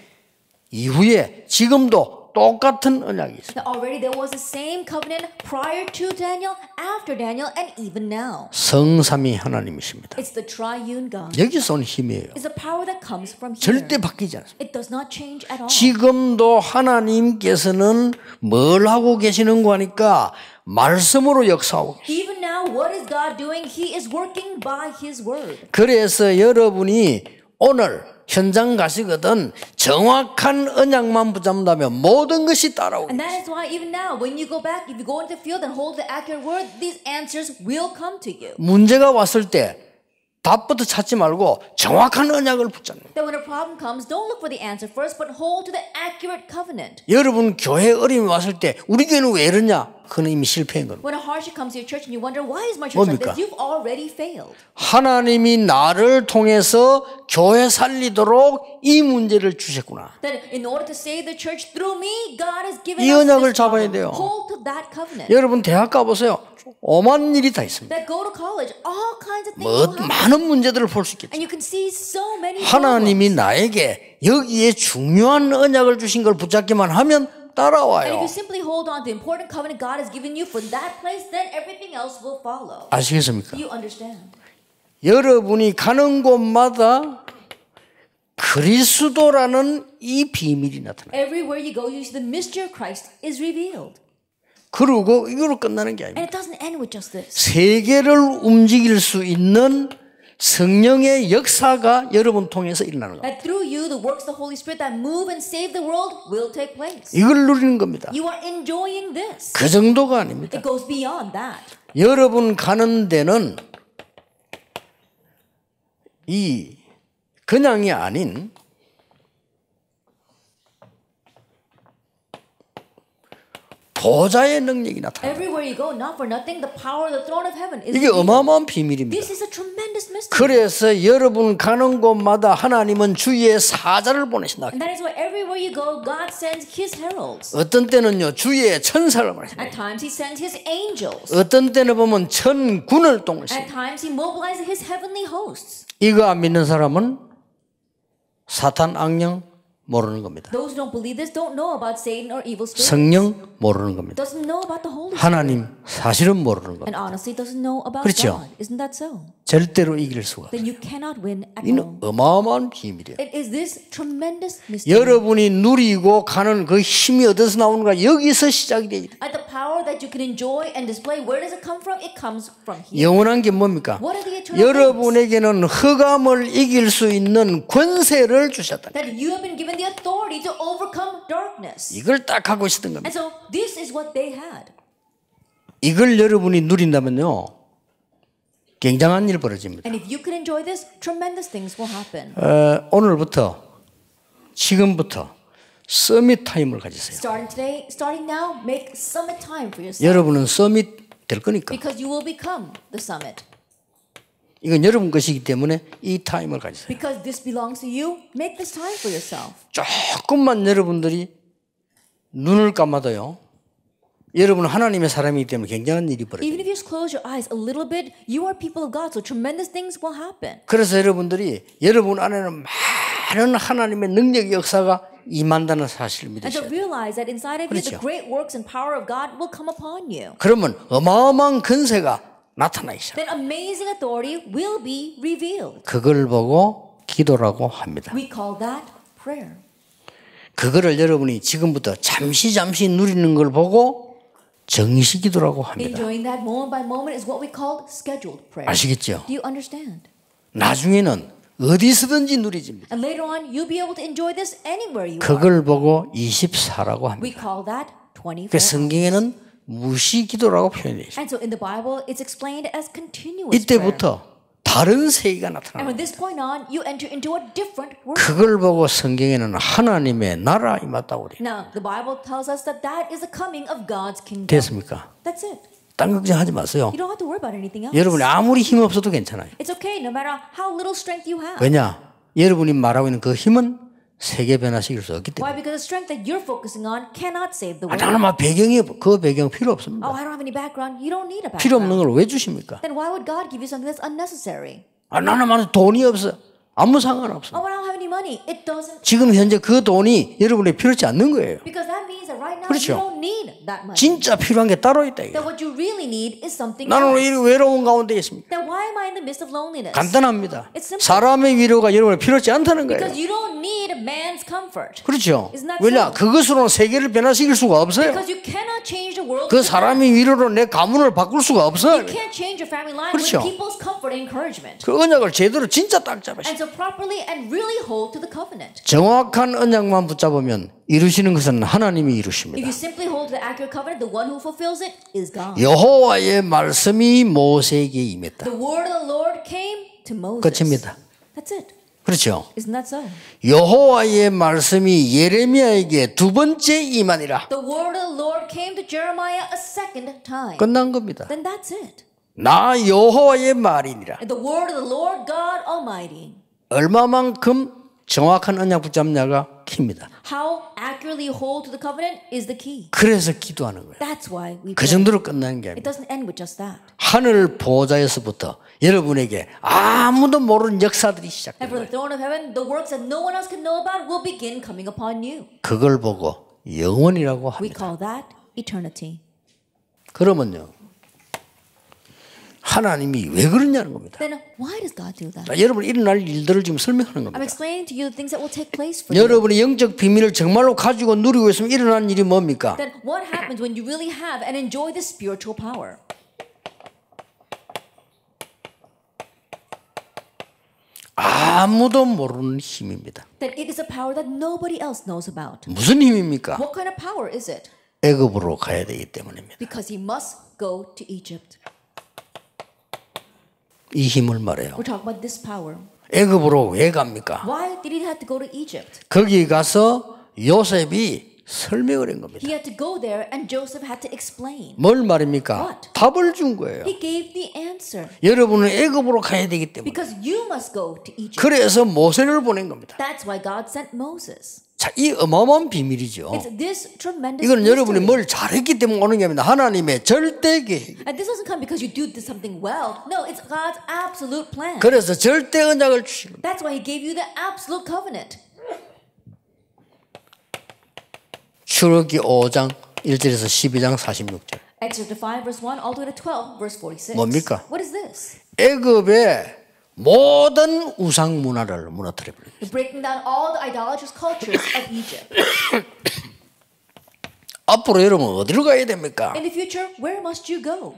이후에 지금도 전에도 똑같은 언약이 있어요. Now, already there was the same covenant prior to Daniel, after Daniel, and even now. 성삼위 하나님이십니다. It's the triune God. 여기서 온 힘이에요. It's a power that comes from here. 절대 바뀌지 않습니다. It does not change at all. 지금도 하나님께서는 뭘 하고 계시는가 하니까 말씀으로 역사하고 계세요. Even now, what is God doing? He is working by His word. 그래서 여러분이 오늘 현장 가시거든 정확한 언약만 붙잡는다면 모든 것이 따라오고 And that is why even now, when you go back, if you go into the field and hold the accurate word, these answers will come to you. 문제가 왔을 때 답부터 찾지 말고 정확한 언약을 붙잡는 거예요. That when a problem comes, don't look for the answer first, but hold to the accurate covenant. 여러분 교회 어려움이 왔을 때 우리 교회는 왜 이러냐? 그는 이미 실패한 겁니다. When a hardship comes to your church and you wonder, why is my church like 뭡니까? this? You've already failed. 하나님이 나를 통해서 교회 살리도록 이 문제를 주셨구나. That in order to save the church through me, God has given 이 us 언약을 this 잡아야 problem. 돼요. Hold to that covenant. 여러분 대학 가보세요. 오만 일이 다 있습니다. That go to college, all kinds of things 뭐 will happen. 많은 문제들을 볼 수 있겠죠. And you can see so many 하나님이 problems. 나에게 여기에 중요한 언약을 주신 걸 붙잡기만 하면 And if 따라와요. you simply hold on to the important covenant God has given you for that place, then everything else will follow. 아시겠습니까? You understand? 여러분이 가는 곳마다 그리스도라는 이 비밀이 나타나요. Everywhere you go, you see the mystery of Christ is revealed. 그리고 이걸로 끝나는 게 아닙니다. And it doesn't end with just this. 세계를 움직일 수 있는 성령의 역사가 여러분 통해서 일어나는 겁니다. That through you, the works of the Holy Spirit that move and save the world will take place. 이걸 누리는 겁니다. You are enjoying this. 그 정도가 아닙니다. It goes beyond that. 여러분 가는 데는 이 그냥이 아닌 보좌의 능력이 나타납니다. Everywhere you go, not for nothing, the power of the throne of heaven is 이게 revealed. 어마어마한 비밀입니다. This is a tremendous mystery. 그래서 여러분 가는 곳마다 하나님은 주의 사자를 보내신다. And that is why everywhere you go, God sends His heralds. 어떤 때는요 주의 천사를 보내신다. At times He sends His angels. 어떤 때는 보면 천군을 At 동원하신다. times He mobilizes His heavenly hosts. 이거 안 믿는 사람은 사탄 악령 모르는 겁니다. Those who don't believe this don't know about Satan or evil spirits. 성령 모르는 겁니다. Doesn't know about the Holy Spirit. 하나님 사실은 모르는 겁니다. And honestly doesn't know about 그렇죠. God. Isn't that so? 절대로 이길 수가. Then you cannot win at all. 이는 어마어마한 비밀이에요. It is this tremendous mystery. 여러분이 누리고 가는 그 힘이 어디서 나오는가 여기서 시작이 돼요. At the power that you can enjoy and display, where does it come from? It comes from here. 영원한 게 뭡니까? What are the eternal things? 여러분에게는 흑암을 이길 수 있는 권세를 주셨다. That you have been given the authority to overcome darkness. 이걸 딱 하고 있었던 겁니다. And so this is what they had. 이걸 여러분이 누린다면요 굉장한 일 벌어집니다. And if you can enjoy this, tremendous things will happen. 오늘부터 지금부터 서밋 타임을 가지세요. Starting now, make summit time for yourself. 여러분은 서밋 될 거니까. Because you will become the summit. 이건 여러분 것이기 때문에 이 타임을 가지세요. Because this belongs to you, make this time for yourself. 조금만 여러분들이 눈을 감아도요. 여러분은 하나님의 사람이기 때문에 굉장한 일이 벌어져요. Even if you just close your eyes a little bit, you are people of God, so tremendous things will happen. 그래서 여러분들이 여러분 안에는 많은 하나님의 능력의 역사가 임한다는 사실을 And to 믿으셔야 돼요. realize that inside of you, the 그렇죠. great works and power of God will come upon you. 그러면 어마어마한 권세가 나타나기 시작해요. Then amazing authority will be revealed. 그걸 보고 기도라고 합니다. We call that prayer. 그거를 여러분이 지금부터 잠시 누리는 걸 보고 정시 기도라고 합니다. Enjoying that moment by moment is what we call scheduled prayer. 아시겠죠? Do you understand? 나중에는 어디서든지 누리집니다. And later on, you'll be able to enjoy this anywhere you are. 그걸 보고 24라고 We 합니다. call that 그 24. 성경에는 무시 기도라고 표현해요. And so in the Bible, it's explained as continuous prayer. 이때부터 다른 세계가 And 나타납니다. from this point on, you enter into a different world. 그걸 보고 성경에는 하나님의 나라 임했다고 그래요. Now, the Bible tells us that that is the coming of God's kingdom. 됐습니까? That's it. 딴 걱정하지 마세요. You don't have to worry about anything else. 여러분이 아무리 힘 없어도 괜찮아요. It's okay, no matter how little strength you have. 왜냐? 여러분이 말하고 있는 그 힘은 세계 변화시킬 수 없기 Why? 때문에. Because the strength that you're focusing on cannot save the world. 나는 막 배경이 그 배경 필요 없습니다. Oh, I don't have any background. You don't need a 필요 없는 background. 걸 왜 주십니까? Then why would God give you something that's unnecessary? 나는 돈이 없어. 아무 상관없어요. Oh, but I don't have any money. It doesn't. 지금 현재 그 돈이 여러분에게 필요치 않는 거예요. Because that means that right now 그렇죠. you don't need that money. 진짜 필요한 게 따로 있다. That 이거. what you really need is something 나는 왜 else. 이렇게 외로운 가운데 있습니까? Then why am I in the midst of loneliness? 간단합니다. It's simple. 사람의 위로가 여러분에 필요치 않다는 거예요. Because you don't need man's comfort. 그렇죠. Isn't that 왜냐? so? 그것으로는 세계를 변화시킬 수가 없어요. Because you cannot change the world. 그 with that. 사람의 위로로 내 가문을 바꿀 수가 없어요. You can't change your family line 그렇죠. with people's comfort and encouragement. 그 언약을 제대로 진짜 딱 잡으시죠. And so properly and really hold to the covenant. 정확한 언약만 붙잡으면 이루시는 것은 하나님이 If 이루십니다. you simply hold to the accurate covenant, the one who fulfills it is God. 여호와의 말씀이 모세에게 임했다. The word of the Lord came to Moses. 끝입니다. That's it. 그렇죠. Isn't that so? 여호와의 말씀이 예레미야에게 두 번째 임하니라. The word of the Lord came to Jeremiah a second time. 끝난 겁니다. Then that's it. 나 여호와의 말이니라. And the word of the Lord God Almighty. 얼마만큼 정확한 언약 붙잡냐가 키입니다. How accurately you hold to the covenant is the key. 그래서 기도하는 거예요. That's why we 그 pray. 정도로 끝나는 게 It 아닙니다. doesn't end with just that. 하늘 보좌에서부터 여러분에게 아무도 모르는 역사들이 And 시작돼요. from the throne of heaven, the works that no one else can know about will begin coming upon you. 그걸 보고 영원이라고 We 합니다. call that eternity. 그러면요. 하나님이 왜 그러냐는 겁니다. Then why does God do that? 자, 여러분 일어날 일들을 지금 설명하는 I'm 겁니다. explaining to you the things that will take place for you. 여러분이 영적 비밀을 정말로 가지고 누리고 있으면 일어나는 일이 뭡니까? Then what happens when you really have and enjoy this spiritual power? 아무도 모르는 힘입니다. That it is a power that nobody else knows about. 무슨 힘입니까? What kind of power is it? 애굽으로 가야 되기 때문입니다. Because he must go to Egypt. 이 힘을 말해요. We're talking about this power. 애굽으로 왜 갑니까? Why did he have to go to Egypt? 거기 가서 요셉이 설명을 한 겁니다. He had to go there and Joseph had to explain. 뭘 말입니까? What? 답을 준 거예요. He gave the answer. 여러분은 애굽으로 가야 되기 때문에. Because you must go to Egypt. 그래서 모세를 보낸 겁니다. That's why God sent Moses. 자, 이 어마어마한 비밀이죠. It's this tremendous 이건 여러분이 mystery. 뭘 잘했기 때문에 오는 게 아닙니다. 하나님의 절대 계획. And this doesn't come because you did something well. No, it's God's absolute plan. 그래서 절대 언약을 주신 겁니다. That's why he gave you the absolute covenant. 출애굽기 5장 1절에서 12장 46절. Exodus 5 verse 1 all the way to 12 verse 46. 뭡니까? What is this? 애굽의 모든 우상 문화를 무너뜨려 버립니다. You're breaking down all the idolatrous cultures of Egypt. 앞으로 여러분 어디로 가야 됩니까? In the future, where must you go?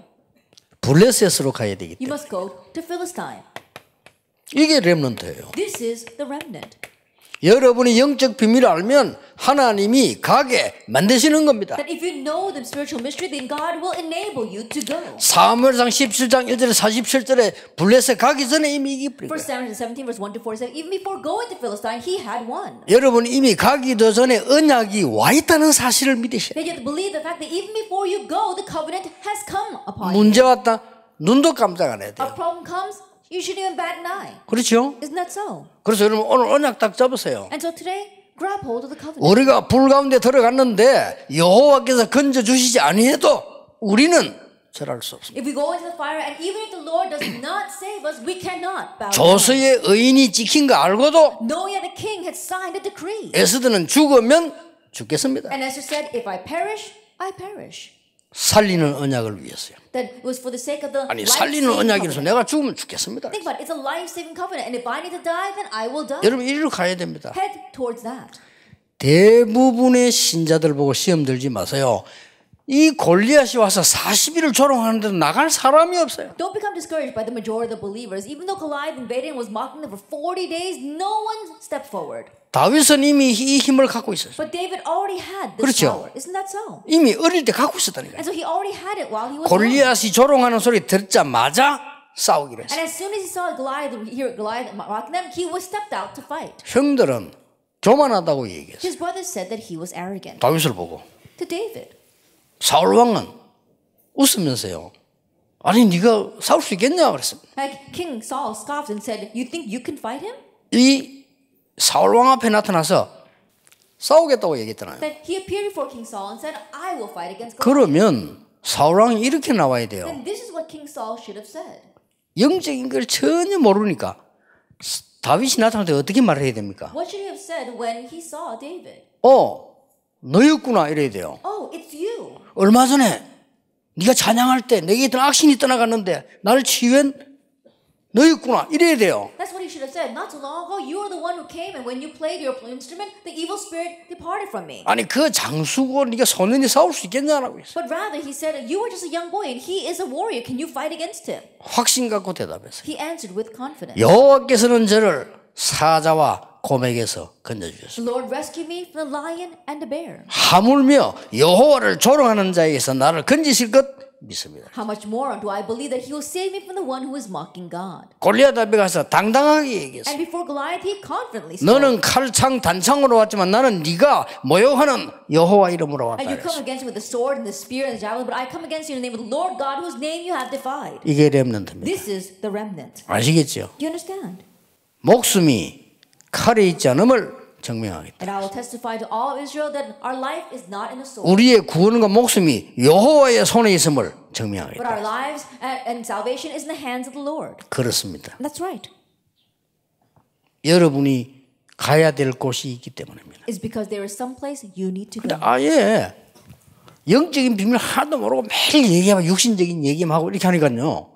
블레셋으로 가야 되기 You 때문에. must go to Philistine. 이게 렘넌트예요. This is the remnant. 여러분이 영적 비밀을 알면 하나님이 가게 만드시는 겁니다. That if you know the spiritual mystery, then God will enable you to go. 사무엘상 17장 1절에 47절에 블레셋 가기 전에 이미 이겨버린 거예요. 1 Samuel 17 verse 1 to 47, even before going to Philistine, he had won. 여러분 이미 가기도 전에 언약이 와 있다는 사실을 믿으셔야 돼요. Then you have to believe the fact that even before you go, the covenant has come upon you. 문제 왔다 눈도 깜짝 안 해야 A 돼요. problem comes, you shouldn't even bat an eye. 그렇죠? Isn't that so? 그래서 여러분 오늘 언약 딱 잡으세요. And so today, grab hold of the covenant. 우리가 불 가운데 들어갔는데 여호와께서 건져 주시지 아니해도 우리는 절할 수 없습니다. If we go into the fire, and even if the Lord does not save us, we cannot bow down. 조서의 의인이 지킨 거 알고도 Knowing that the king had signed a decree. 에스더는 죽으면 죽겠습니다. And Esther said, if I perish, I perish. 살리는 언약을 위해서요. That it was for the sake of the 아니 life-saving 살리는 언약이라서 covenant. 내가 죽으면 죽겠습니다. Think about it. It's a life-saving covenant. And if I need to die, then I will die. 여러분 이리로 가야 됩니다. Head towards that. 대부분의 신자들 보고 시험 들지 마세요. 이 골리앗이 와서 40일을 조롱하는데도 나갈 사람이 없어요. Don't become discouraged by the majority of the believers. Even though Goliath invaded and was mocking them for 40 days, no one stepped forward. 다윗은 이미 이 힘을 갖고 있었어요. But David already had this 그렇죠. power. Isn't that so? 이미 어릴 때 갖고 있었다니까요. And so he already had it while he was young. 골리앗이 조롱하는 소리 듣자마자 싸우기로 And 했어요. as soon as he saw Goliath mocking them, he was stepped out to fight. 형들은 교만하다고 얘기했어요. His brothers said that he was arrogant. 다윗을 보고. To David. 사울 왕은 웃으면서요. 아니 네가 싸울 수 있겠냐 그랬습니다. Like King Saul scoffed and said, you think you can fight him? 이 사울 왕 앞에 나타나서 싸우겠다고 얘기했잖아요. That he appeared before King Saul and said, I will fight against Goliath. 그러면 사울 왕이 이렇게 나와야 돼요. Then this is what King Saul should have said. 영적인 걸 전혀 모르니까 다윗이 나타날 때 어떻게 말해야 됩니까? What should he have said when he saw David? 너였구나 이래야 돼요. Oh, it's you. 얼마 전에 네가 찬양할 때 내게 있던 악신이 떠나갔는데 나를 치유한 너였구나 이래야 돼요. That's what he should have said. Not too long ago, you were the one who came, and when you played your instrument, the evil spirit departed from me. 아니 그 장수고 네가 소년이 싸울 수 있겠냐라고 했어요. But rather, he said, you were just a young boy, and he is a warrior. Can you fight against him? 확신 갖고 대답했어요. He answered with confidence. 여호와께서는 저를 사자와 곰에게서 건져주셨습니다. The Lord rescued me from the lion and the bear. 하물며 여호와를 조롱하는 자에게서 나를 건지실 것 믿습니다. How much more do I believe that he will save me from the one who is mocking God? 골리앗 앞에 가서 당당하게 얘기했어요. And before Goliath, he confidently spoke. 너는 칼창 단창으로 왔지만 나는 네가 모욕하는 여호와 이름으로 왔다. And you come against me with the sword and the spear and the javelin, but I come against you in the name of the Lord God, whose name you have defied. 이게 렘넌트입니다. This is the remnant. 아시겠죠? Do you understand? 목숨이 칼에 있지 않음을 증명하겠다. And I will testify to all of Israel that our life is not in the sword, 우리의 구원과 목숨이 여호와의 손에 있음을 but 증명하겠다. our lives and salvation is in the hands of the Lord. 그렇습니다. And that's right. 여러분이 가야 될 곳이 있기 때문입니다. It's because there is some place you need to go. 아예 영적인 비밀 하나도 모르고 매일 얘기하면 육신적인 얘기만 하고 이렇게 하니까요.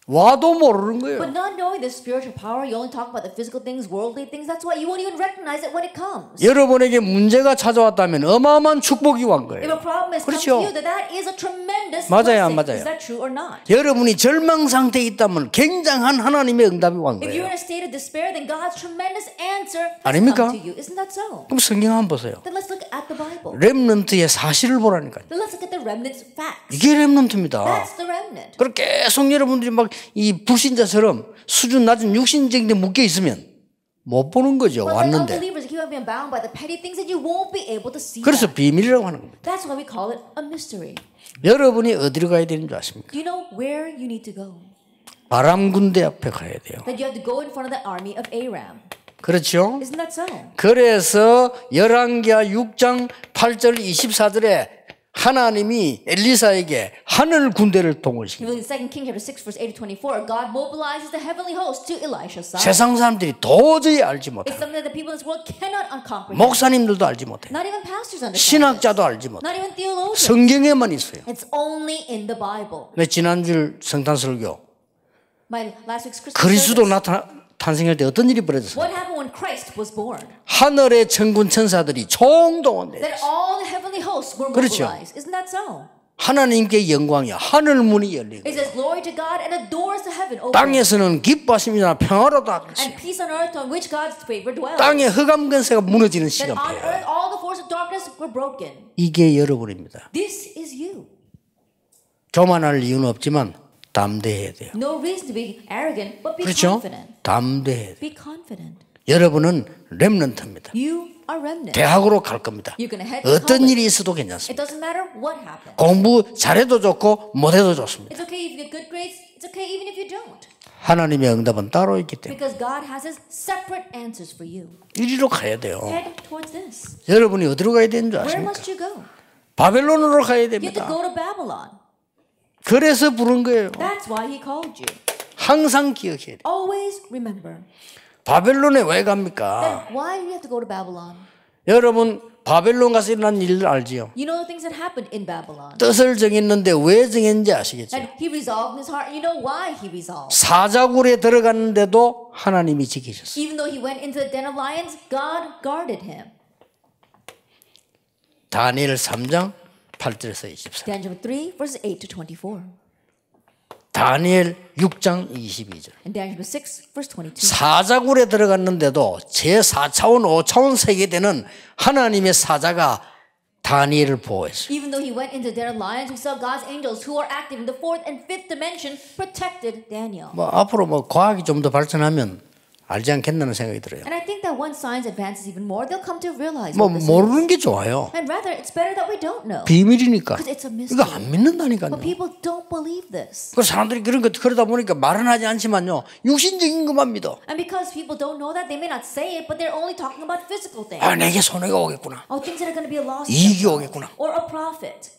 와도 모르는 거예요. But not knowing the spiritual power, you only talk about the physical things, worldly things. That's why you won't even recognize it when it comes. 여러분에게 문제가 찾아왔다면 어마어마한 축복이 온 If 거예요. a problem has come 그렇죠. to you, that is a tremendous 맞아요, 안 blessing. 맞아요? Is that true or not? 여러분이 절망 상태에 있다면 굉장한 하나님의 응답이 온 If you're 거예요. in a state of despair, then God's tremendous answer has 아닙니까? come to you. Isn't that so? 그럼 성경 한번 보세요. Then let's look at the Bible. 렘넌트의 사실을 보라니까요. Then let's look at the remnant's facts. 이게 렘넌트입니다. That's the remnant. 그럼 계속 여러분들이 막 이 불신자처럼 수준 낮은 육신적인 데 묶여 있으면 못 보는 거죠. But like 왔는데. unbelievers, if you have been bound by the petty things, then you won't be able to see 그래서 that. 비밀이라고 하는 겁니다. That's why we call it a mystery. 여러분이 어디로 가야 되는 줄 아십니까? Do you know where you need to go? 아람 군대 앞에 가야 돼요. That you have to go in front of the army of Aram. 그렇죠? Isn't that so? 그래서 열왕기하 6장 8절 24절에 하나님이 엘리사에게 하늘 군대를 동원시킵니다. In 2 Kings chapter 6 verse 8 to 24, God mobilizes the heavenly host to Elisha's side. 세상 사람들이 도저히 알지 못해. It's something that the people in this world cannot comprehend. 목사님들도 알지 못해. Not even pastors understand. 신학자도 알지 못해. Not even theologians. 성경에만 있어요. It's only in the Bible. 지난주 성탄 설교 My last week's Christmas 그리스도 service. 탄생할 때 어떤 일이 벌어졌어요? What happened when Christ was born? 하늘의 천군 천사들이 총동원돼. That all the heavenly hosts were 그렇죠. mobilized. Isn't that so? 하나님께 영광이야. 하늘 문이 열리고 It says glory to God and the doors to heaven open. 땅에서는 기뻐하심이나 평화로다. And peace on earth on which God's favor dwells. 땅의 흑암 권세가 무너지는 That on 시간표예요. earth all the forces of darkness were broken. 이게 여러분입니다. This is you. 교만할 이유는 없지만 담대해야 돼요. No reason to be arrogant, but be 그렇죠? confident. 담대해야 돼요. Be confident. 여러분은 렘넌트입니다. You are remnant. 대학으로 갈 겁니다. You're going to head to 어떤 college. 일이 있어도 괜찮습니다. It doesn't matter what happens. 공부 잘해도 좋고 못해도 좋습니다. It's okay if you get good grades. It's okay even if you don't. 하나님의 응답은 따로 있기 때문에 Because God has His separate answers for you. 이리로 가야 돼요. Head towards this. 여러분이 어디로 가야 되는 줄 Where 아십니까? must you go? 바벨론으로 가야 You have to 됩니다. go to Babylon. 그래서 부른 거예요. That's why He called you. 항상 기억해야 돼요. Always remember. 바벨론에 왜 갑니까? Then why do you have to go to Babylon? 여러분 바벨론 가서 일어난 일을 알지요? You know the things that happened in Babylon. 뜻을 정했는데 왜 정했는지 아시겠죠? And He resolved in His heart. You know why He resolved. 사자굴에 들어갔는데도 하나님이 지키셨어요. Even though He went into the den of lions, God guarded Him. 다니엘 3장 8절에서 24절. Daniel 3 verses 8 to 24. 다니엘 6장 22절. And Daniel 6 verse 22. 사자굴에 들어갔는데도 제4차원 5차원 세계되는 하나님의 사자가 다니엘을 보호했어요. Even though he went into the den of lions, we saw God's angels who are active in the fourth and fifth dimension protected Daniel. 앞으로 과학이 좀 더 발전하면 알지 않겠나는 생각이 들어요. And I think that once science advances even more, they'll come to realize 뭐 what this 모르는 is. 게 좋아요. And rather, it's better that we don't know. 비밀이니까. Because it's a mystery. 이거 안 믿는다니까요. But people don't believe this. 그 사람들이 그러다 보니까 말은 하지 않지만요. 육신적인 것만 믿어. And because people don't know that, they may not say it, but they're only talking about physical things. 내게 손해가 오겠구나. Oh, things that are going to be a loss. 이익이 오겠구나. Or a profit.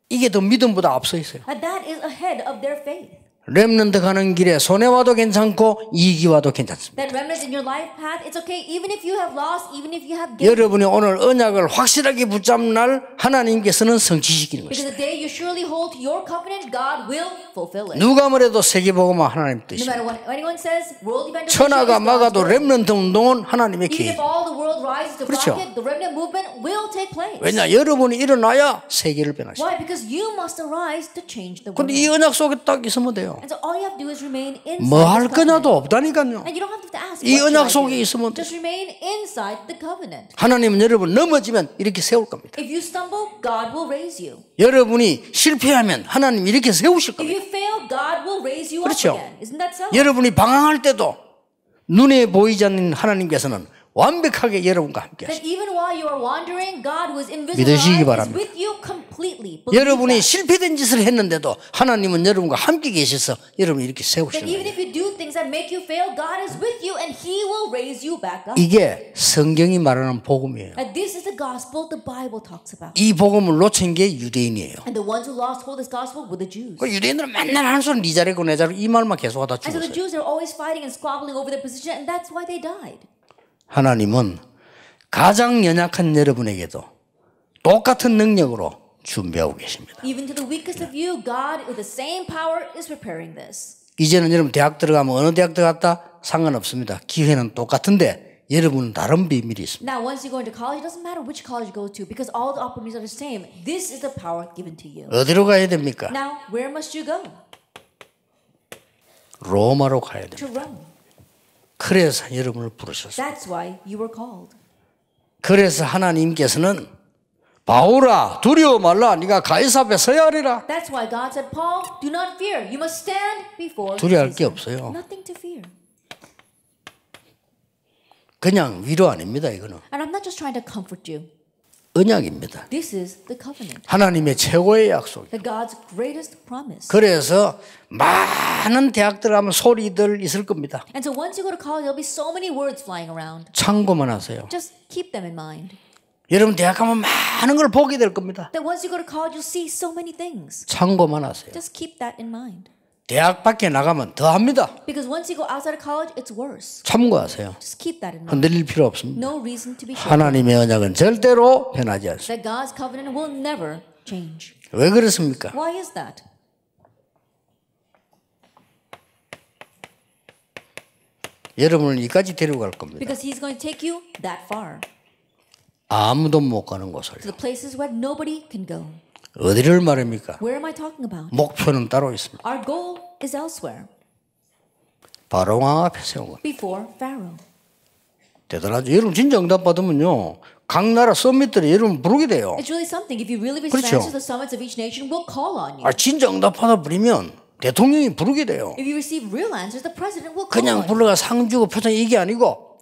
이게 더 믿음보다 앞서 있어요. And that is ahead of their faith. 렘넌트 가는 길에 손해와도 괜찮고 이익이 와도 괜찮습니다. That remnants in your life path, it's okay even if you have lost, even if you have gained. 여러분이 오늘 언약을 확실하게 붙잡는 날 하나님께서는 성취시키는 Because 것입니다. the day you surely hold to your covenant, God will fulfill it. 누가 뭐래도 세계복음은 하나님 No 뜻입니다. matter what anyone says, world evangelism 천하가 is God's 막아도 will. 렘넌트 운동은 하나님의 Even 계획. if all the world rises to 그렇죠. block it, the remnant movement will take place. 왜냐 여러분이 일어나야 세계를 변화시킵니다. Why? Because you must arise to change the 근데 world. 이 언약 속에 딱 있으면 돼요. And so all you have to do is remain inside 뭐 할 this covenant. 거냐도 없다니까요. And you don't have to ask 이 what 언약 should I 속에 do. 있으면 돼. Just remain inside the covenant. 하나님은 여러분 넘어지면 이렇게 세울 겁니다. If you stumble, God will raise you. 여러분이 실패하면 하나님 이렇게 세우실 If 겁니다. you fail, God will raise you 그렇죠. up again. Isn't that so? 여러분이 방황할 때도 눈에 보이지 않는 하나님께서는 완벽하게 여러분과 함께 하십니다. That even while you are wandering, God who is invisible 믿으시기 is 바랍니다. with you completely. Believe 여러분이 that. 실패된 짓을 했는데도 하나님은 여러분과 함께 계셔서 여러분을 이렇게 That 세우시는 even 거예요. if you do things that make you fail, God is with you and He will raise you back up. 이게 성경이 말하는 복음이에요. And this is the gospel the Bible talks about. 이 복음을 놓친 게 유대인이에요. And the ones who lost hold of this gospel were the Jews. 그 유대인들은 맨날 하는 소리 네 자리고 내 자리고 이 말만 계속하다 And so the 죽었어요. Jews are always fighting and squabbling over their position, and that's why they died. 하나님은 가장 연약한 여러분에게도 똑같은 능력으로 준비하고 계십니다. Even to the weakest of you, God with the same power is preparing this. 이제는 여러분 대학 들어가면 어느 대학 들어갔다 상관없습니다. 기회는 똑같은데 여러분은 다른 비밀이 있습니다. Now, once you go into college, it doesn't matter which college you go to because all the opportunities are the same. This is the power given to you. 어디로 가야 됩니까? Now, where must you go? 로마로 가야 됩니다. To Rome. 그래서 여러분을 부르셨어요. That's why you were called. 그래서 하나님께서는 바울아 두려워 말라 네가 가이사 앞에 서야 하리라. That's why God said, Paul, do not fear. You must stand before 두려워할 게 Caesar. 없어요. Nothing to fear. 그냥 위로 아닙니다. 이거는 And I'm not just trying to comfort you. 언약입니다. This is the covenant. 하나님의 최고의 약속. The God's greatest promise. 그래서 많은 대학 들어가면 소리들 있을 겁니다. And so once you go to college, there'll be so many words flying around. 참고만 하세요. Just keep them in mind. 여러분 대학 가면 많은 걸 보게 될 겁니다. That once you go to college, you'll see so many things. 참고만 하세요. Just keep that in mind. 대학 밖에 나가면 더 합니다. Because once you go outside of college, it's worse. 참고하세요. Just keep that in mind. 흔들릴 필요 없습니다. No reason to be shaken. 하나님의 언약은 절대로 변하지 않습니다. That God's covenant will never change. 왜 그렇습니까? Why is that? 여러분을 이까지 데려갈 겁니다. Because He's going to take you that far. 아무도 못 가는 곳을. To the places where nobody can go. 어디를 말합니까? Where am I talking about? 목표는 따로 있습니다. Our goal is elsewhere. 바로 왕 앞에 세운 겁니다. Before Pharaoh. 대단하죠. 여러분 진짜 응답 받으면요. 각 나라 서밋들이 여러분 부르게 돼요. It's really something. If you really receive 그렇죠. answers, the summits of each nation will call on you. 아 진짜 응답 받아 버리면 대통령이 부르게 돼요. If you receive real answers, the president will call 그냥 on you. 불러가 상 주고 표정 이게 아니고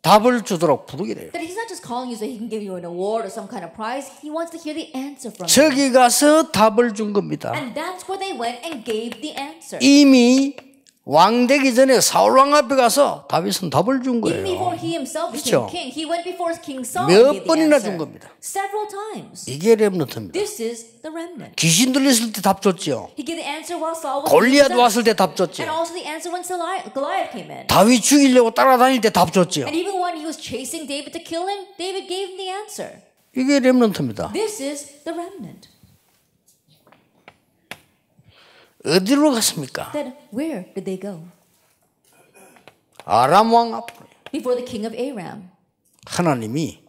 답을 주도록 부르게 돼요. That he's not just calling you so he can give you an award or some kind of prize. He wants to hear the answer from you. 저기 가서 답을 준 겁니다. And that's where they went and gave the answer. 이미 왕 되기 전에 사울 왕 앞에 가서 다윗은 답을 준 Even before 거예요. he himself became 그렇죠. king, he went before King Saul 몇 and gave the 번이나 answer. 준 겁니다. Several times. 이게 렘넌트입니다. This is the remnant. 귀신 들렸을 때 답 줬죠. He gave the answer while Saul was 골리앗 possessed. 왔을 때 답 줬죠. And also the answer when Goliath came in. 다윗 죽이려고 따라다닐 때 답 줬죠. And even when he was chasing David to kill him, David gave him the answer. 이게 렘넌트입니다. This is the remnant. 어디로 갔습니까? Then where did they go? 아람 왕 앞으로. Before the king of Aram. 하나님이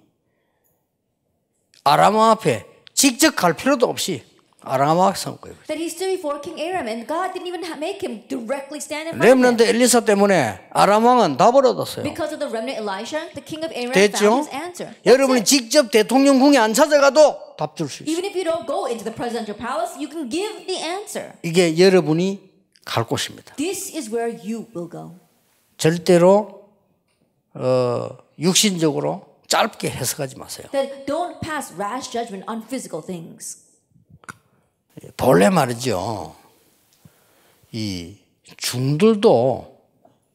아람 왕 앞에 직접 갈 필요도 없이 아람 왕 앞에 선 거예요. That he stood before King Aram, and God didn't even make him directly stand in front of 렘넌트 him. 엘리사 때문에 아람 왕은 답을 얻었어요. Because of the remnant Elisha, the king of Aram 됐죠? found his answer. That's 여러분이 it. 직접 대통령궁에 안 찾아가도 답 줄 수 있어요. Even if you don't go into the presidential palace, you can give the answer. 이게 여러분이 갈 곳입니다. This is where you will go. 절대로 육신적으로 짧게 해석하지 마세요. That don't pass rash judgment on physical things. 본래 말이죠. 이 중들도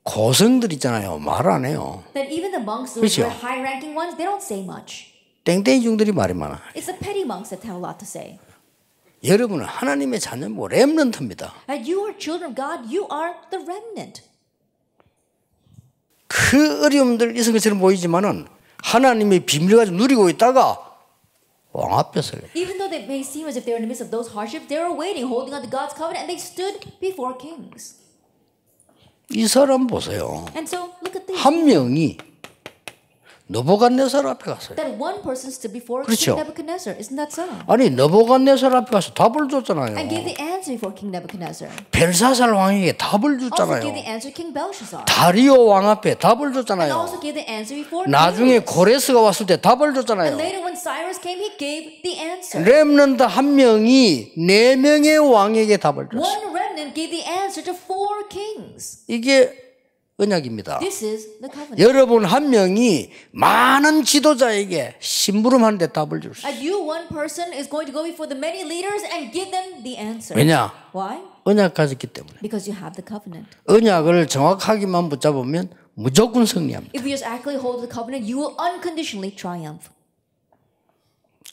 고성들 있잖아요. 말 안 해요. That even the monks who 그렇죠. were high-ranking ones, they don't say much. 땡땡이 중들이 말이 많아. It's the petty monks that have a lot to say. 여러분은 하나님의 자녀고 렘넌트입니다. And you are children of God. You are the remnant. 그 어려움들 있은 것처럼 보이지만은 하나님의 비밀을 가지고 누리고 있다가 왕 앞에 서요. Even though they may seem as if they're in the midst of those hardships, they were waiting, holding on to God's covenant, and they stood before kings. 이 사람 보세요. And so, look at this. 한 명이 느부갓네살 앞에 갔어요. That one person stood before 그렇죠. King Nebuchadnezzar. Isn't that so? 아니 느부갓네살 앞에 가서 답을 줬잖아요. And gave the answer before King Nebuchadnezzar. 벨사살 왕에게 답을 Also 줬잖아요. gave the answer to King Belshazzar. 다리오 왕 앞에 답을 And 줬잖아요. also gave the answer before 나중에 Darius. 고레스가 왔을 때 답을 And 줬잖아요. later when Cyrus came, he gave the answer. 렘넌트 한 명이 네 명의 왕에게 답을 줬어요. One remnant gave the answer to 4 kings. 이게 언약입니다. This is the covenant. 여러분 한 명이 많은 지도자에게 심부름하는데 답을 줄 수 있어요. And you, one person, is going to go before the many leaders and give them the answer. 왜냐? Why? 언약 가졌기 때문에. Because you have the covenant. 언약을 정확하게만 붙잡으면 무조건 승리합니다. If you just accurately hold the covenant, you will unconditionally triumph.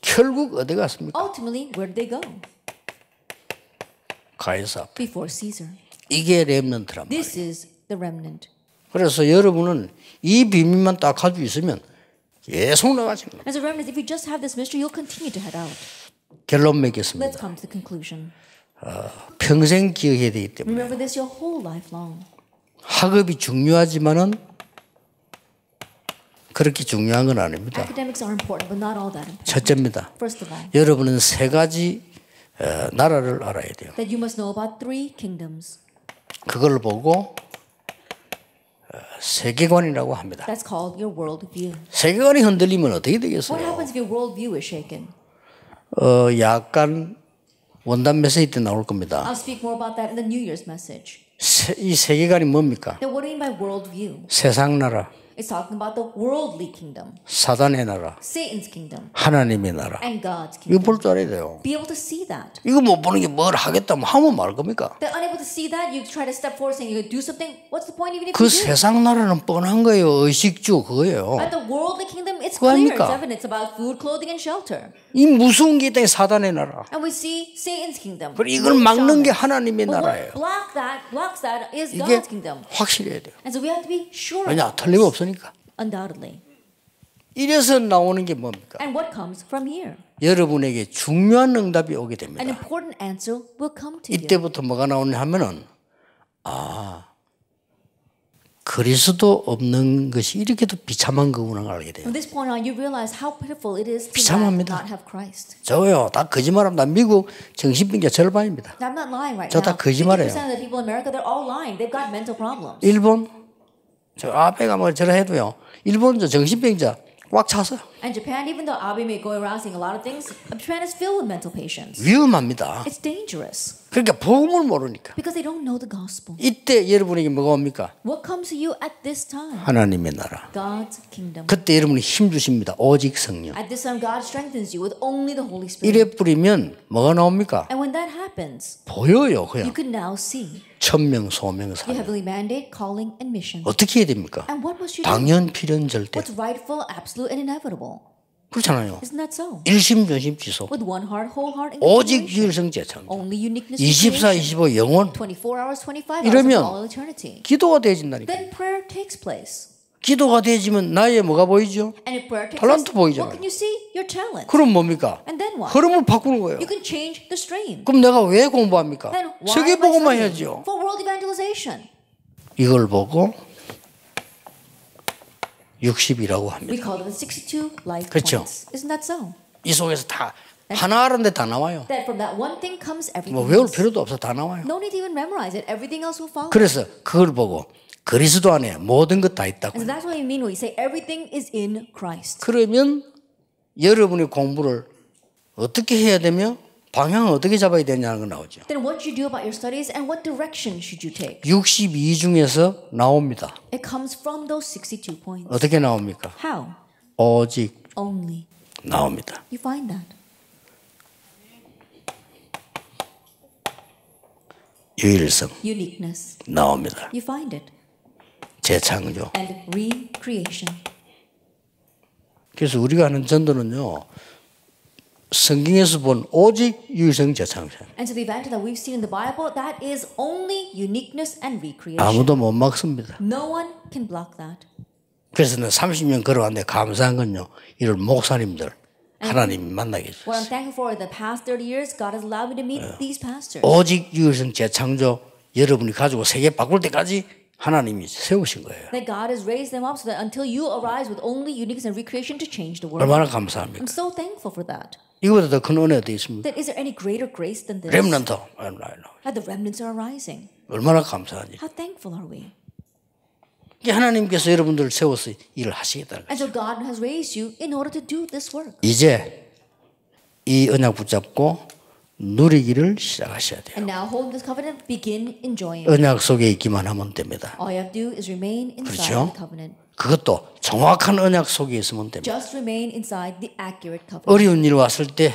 결국 어디 갔습니까? Ultimately, where did they go? 가이사 앞에. Before Caesar. 이게 렘넌트란 말이에요. This is the remnant. 그래서 여러분은 이 비밀만 딱 가지고 있으면 계속 나가시는 거예요. As a remnant, if you just have this mystery, you'll continue to head out. 결론 Let's 맺겠습니다. come to the conclusion. 평생 기억해야 되기 때문에 Remember this your whole life long. 학업이 중요하지만은 그렇게 중요한 건 아닙니다. Academics are important, but not all that important. 첫째입니다. First of all, 여러분은 3가지 나라를 알아야 돼요. that you must know about 3 kingdoms. 그걸 보고 세계관이라고 합니다. That's called your world view. 세계관이 흔들리면 어떻게 What 되겠어요? happens if your world view is shaken? 약간 원단 메시지 때 나올 겁니다. I'll speak more about that in the New Year's message. 이 세계관이 뭡니까? Then what do you mean by world view? 세상 나라, It's talking about the worldly kingdom, 사단의 나라, Satan's kingdom, 하나님의 나라. and God's 이거 kingdom. 볼 줄 알아야 돼요. Be able to see that. 이거 못 보는 게 뭘 하겠다면 하면 말 겁니까? They're unable to see that. You try to step forward saying you could do something. What's the point even if 그 you do? 세상 나라는 뻔한 거예요. 의식주 그거예요. At the worldly kingdom, it's 그거 clear. 아닙니까? It's evident. It's about food, clothing, and shelter. 이 무서운 게 있다니 사단의 나라. And we see Satan's kingdom. 그리고 이걸 막는 게 하나님의 But 나라예요. what blocks that is 이게 God's kingdom. 확실해야 돼요. And so we have to be sure 왜냐? about 틀림없으니까. this. Undoubtedly. 이래서 나오는 게 뭡니까? And what comes from here? 여러분에게 중요한 응답이 오게 An 됩니다. important answer will come to you. 이때부터 뭐가 나오냐 하면은 그리스도 없는 것이 이렇게도 비참한 거구나 알게 돼요. From this point on, you realize how pitiful it is to 비참합니다. not have Christ. 저요, 다 거짓말하면 나 미국 정신병자 절반입니다. Now, I'm not lying right 저 now. 다 거짓말해요. 50% of the people in America, they're all lying. They've got mental problems. 일본 저 앞에 가면 저라 해도요. 일본 저 정신병자 꽉 찼어요. And Japan, even though Abe may go around saying a lot of things, Japan is filled with mental patients. 위험합니다. It's dangerous 그러니까 복음을 모르니까. because they don't know the gospel. 이때 여러분에게 뭐가 옵니까? What comes to you at this time? 하나님의 나라. God's kingdom. 그때 여러분이 힘 주십니다. 오직 성령. At this time, God strengthens you with only the Holy Spirit. 이래 뿌리면 뭐가 나옵니까? And when that happens, 보여요, you 그냥. can now see 천명, 소명, your 사명. heavenly mandate, calling, and mission. 어떻게 해야 됩니까? And what must you do? 당연, 필연, 절대. What's rightful, absolute, and inevitable? 그렇잖아요. Isn't that so? 일심전심 지속. With one heart, whole heart, and 오직 continuation. 유일성제창. Only uniqueness. 24, 25 영원. 24 hours, 25 hours 이러면 of all eternity. 기도가 되어진다니까. Then prayer takes place. 기도가 되어지면 나의 뭐가 보이죠? And if prayer takes 탤런트 place, 보이잖아요. what can you see? Your talent. 그럼 뭡니까? And then what? 흐름을 바꾸는 거예요. You can change the stream. 그럼 내가 왜 공부합니까? Then why am I 세계복음만 studying? 해야죠. For world evangelization. 이걸 보고 60이라고 We 합니다. call it the 62 life 그렇죠. points. Isn't that so? 이 속에서 다 하나 하는데 다 나와요. That from that one thing comes everything 뭐 외울 else. 필요도 없어 다 나와요. No need to even memorize it. Everything else will follow. 그래서 그걸 보고 그리스도 안에 모든 것 다 있다고. And so that's what we mean when we say everything is in Christ. 그러면 여러분의 공부를 어떻게 해야 되며 방향을 어떻게 잡아야 되냐는 거 나오죠. Then what you do about your studies and what direction should you take? 62 중에서 나옵니다. It comes from those 62 points. 어떻게 나옵니까? How? 오직 Only. 나옵니다. You find that. 유일성 Uniqueness. 나옵니다. You find it. 재창조. And recreation. 그래서 우리가 하는 전도는요. 성경에서 본 오직 유일성 재창조. And so the event that we've seen in the Bible, that is only uniqueness and recreation. 아무도 못 막습니다. No one can block that. 그래서 내가 30년 걸어왔는데 감사한 건요. 이런 목사님들 하나님이 만나게 해주셨어요. What I'm thankful for the past 30 years, God has allowed me to meet these pastors. 오직 유일성 재창조 여러분이 가지고 세계 바꿀 때까지 하나님이 세우신 거예요. That God has raised them up so that until you arise with only uniqueness and recreation to change the world. 얼마나 감사합니까? I'm so thankful for that. 이거보다 더 큰 은혜가 어디 있습니까? That is there any greater grace than this? 렘넌트 That the remnants are arising. 얼마나 감사하니? How thankful are we? 이게 하나님께서 여러분들을 세워서 일을 하시겠다는 거예요. And so God has raised you in order to do this work. 이제 이 언약 붙잡고 누리기를 시작하셔야 돼요. And now hold this covenant, begin enjoying. 언약 속에 있기만 하면 됩니다. All you have to do is remain inside 그렇죠? the covenant. 그것도 정확한 언약 속에 있으면 됩니다. Just remain inside the accurate covenant. 어려운 일 왔을 때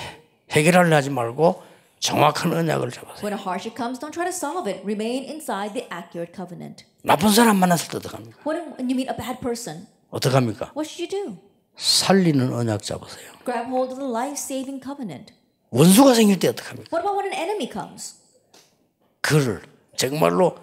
해결하려 하지 말고 정확한 언약을 잡아세요. When a hardship comes, don't try to solve it. Remain inside the accurate covenant. 나쁜 사람 만났을 때 어떡합니까? When you meet a bad person, 어떡합니까? what should you do? 살리는 언약 잡으세요. Grab hold of the life-saving covenant. 원수가 생길 때 어떡합니까? What about when an enemy comes? 그를 정말로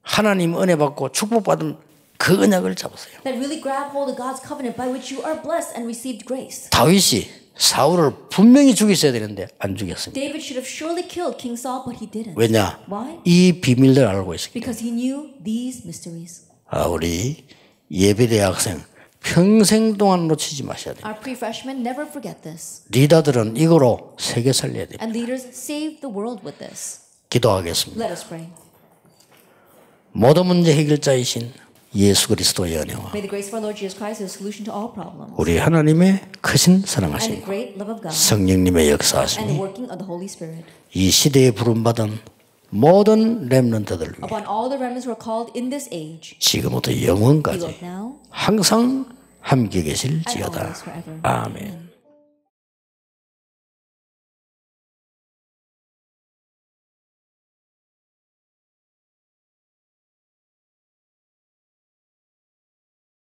하나님 은혜 받고 축복받은 그 언약을 잡으세요. That really grab hold of God's covenant by which you are blessed and received grace. 다윗이 사울을 분명히 죽였어야 되는데 안 죽였습니다. David should have surely killed King Saul, but he didn't. 왜냐? Why? 이 비밀을 알고 있습니다. Because he knew these mysteries. 우리 예비대학생 평생 동안 놓치지 마셔야 돼요. Our pre-freshmen never forget this. 리더들은 이거로 세계 살려야 돼요. And leaders save the world with this. 기도하겠습니다. Let us pray. 모든 문제 해결자이신 예수 그리스도의 은혜와 May the grace of our Lord Jesus Christ be the solution to all problems. 우리 하나님의 크신 And the 사랑하심 great love of God. 성령님의 And the 역사하심이 working of the Holy Spirit. 이 시대에 부름받은 모든 렘넌트들 위해 Upon all the remnants who are called in this age. 지금부터 Be 영원까지 both now 항상 함께 and 계실지어다. always forever. 아멘. Amen.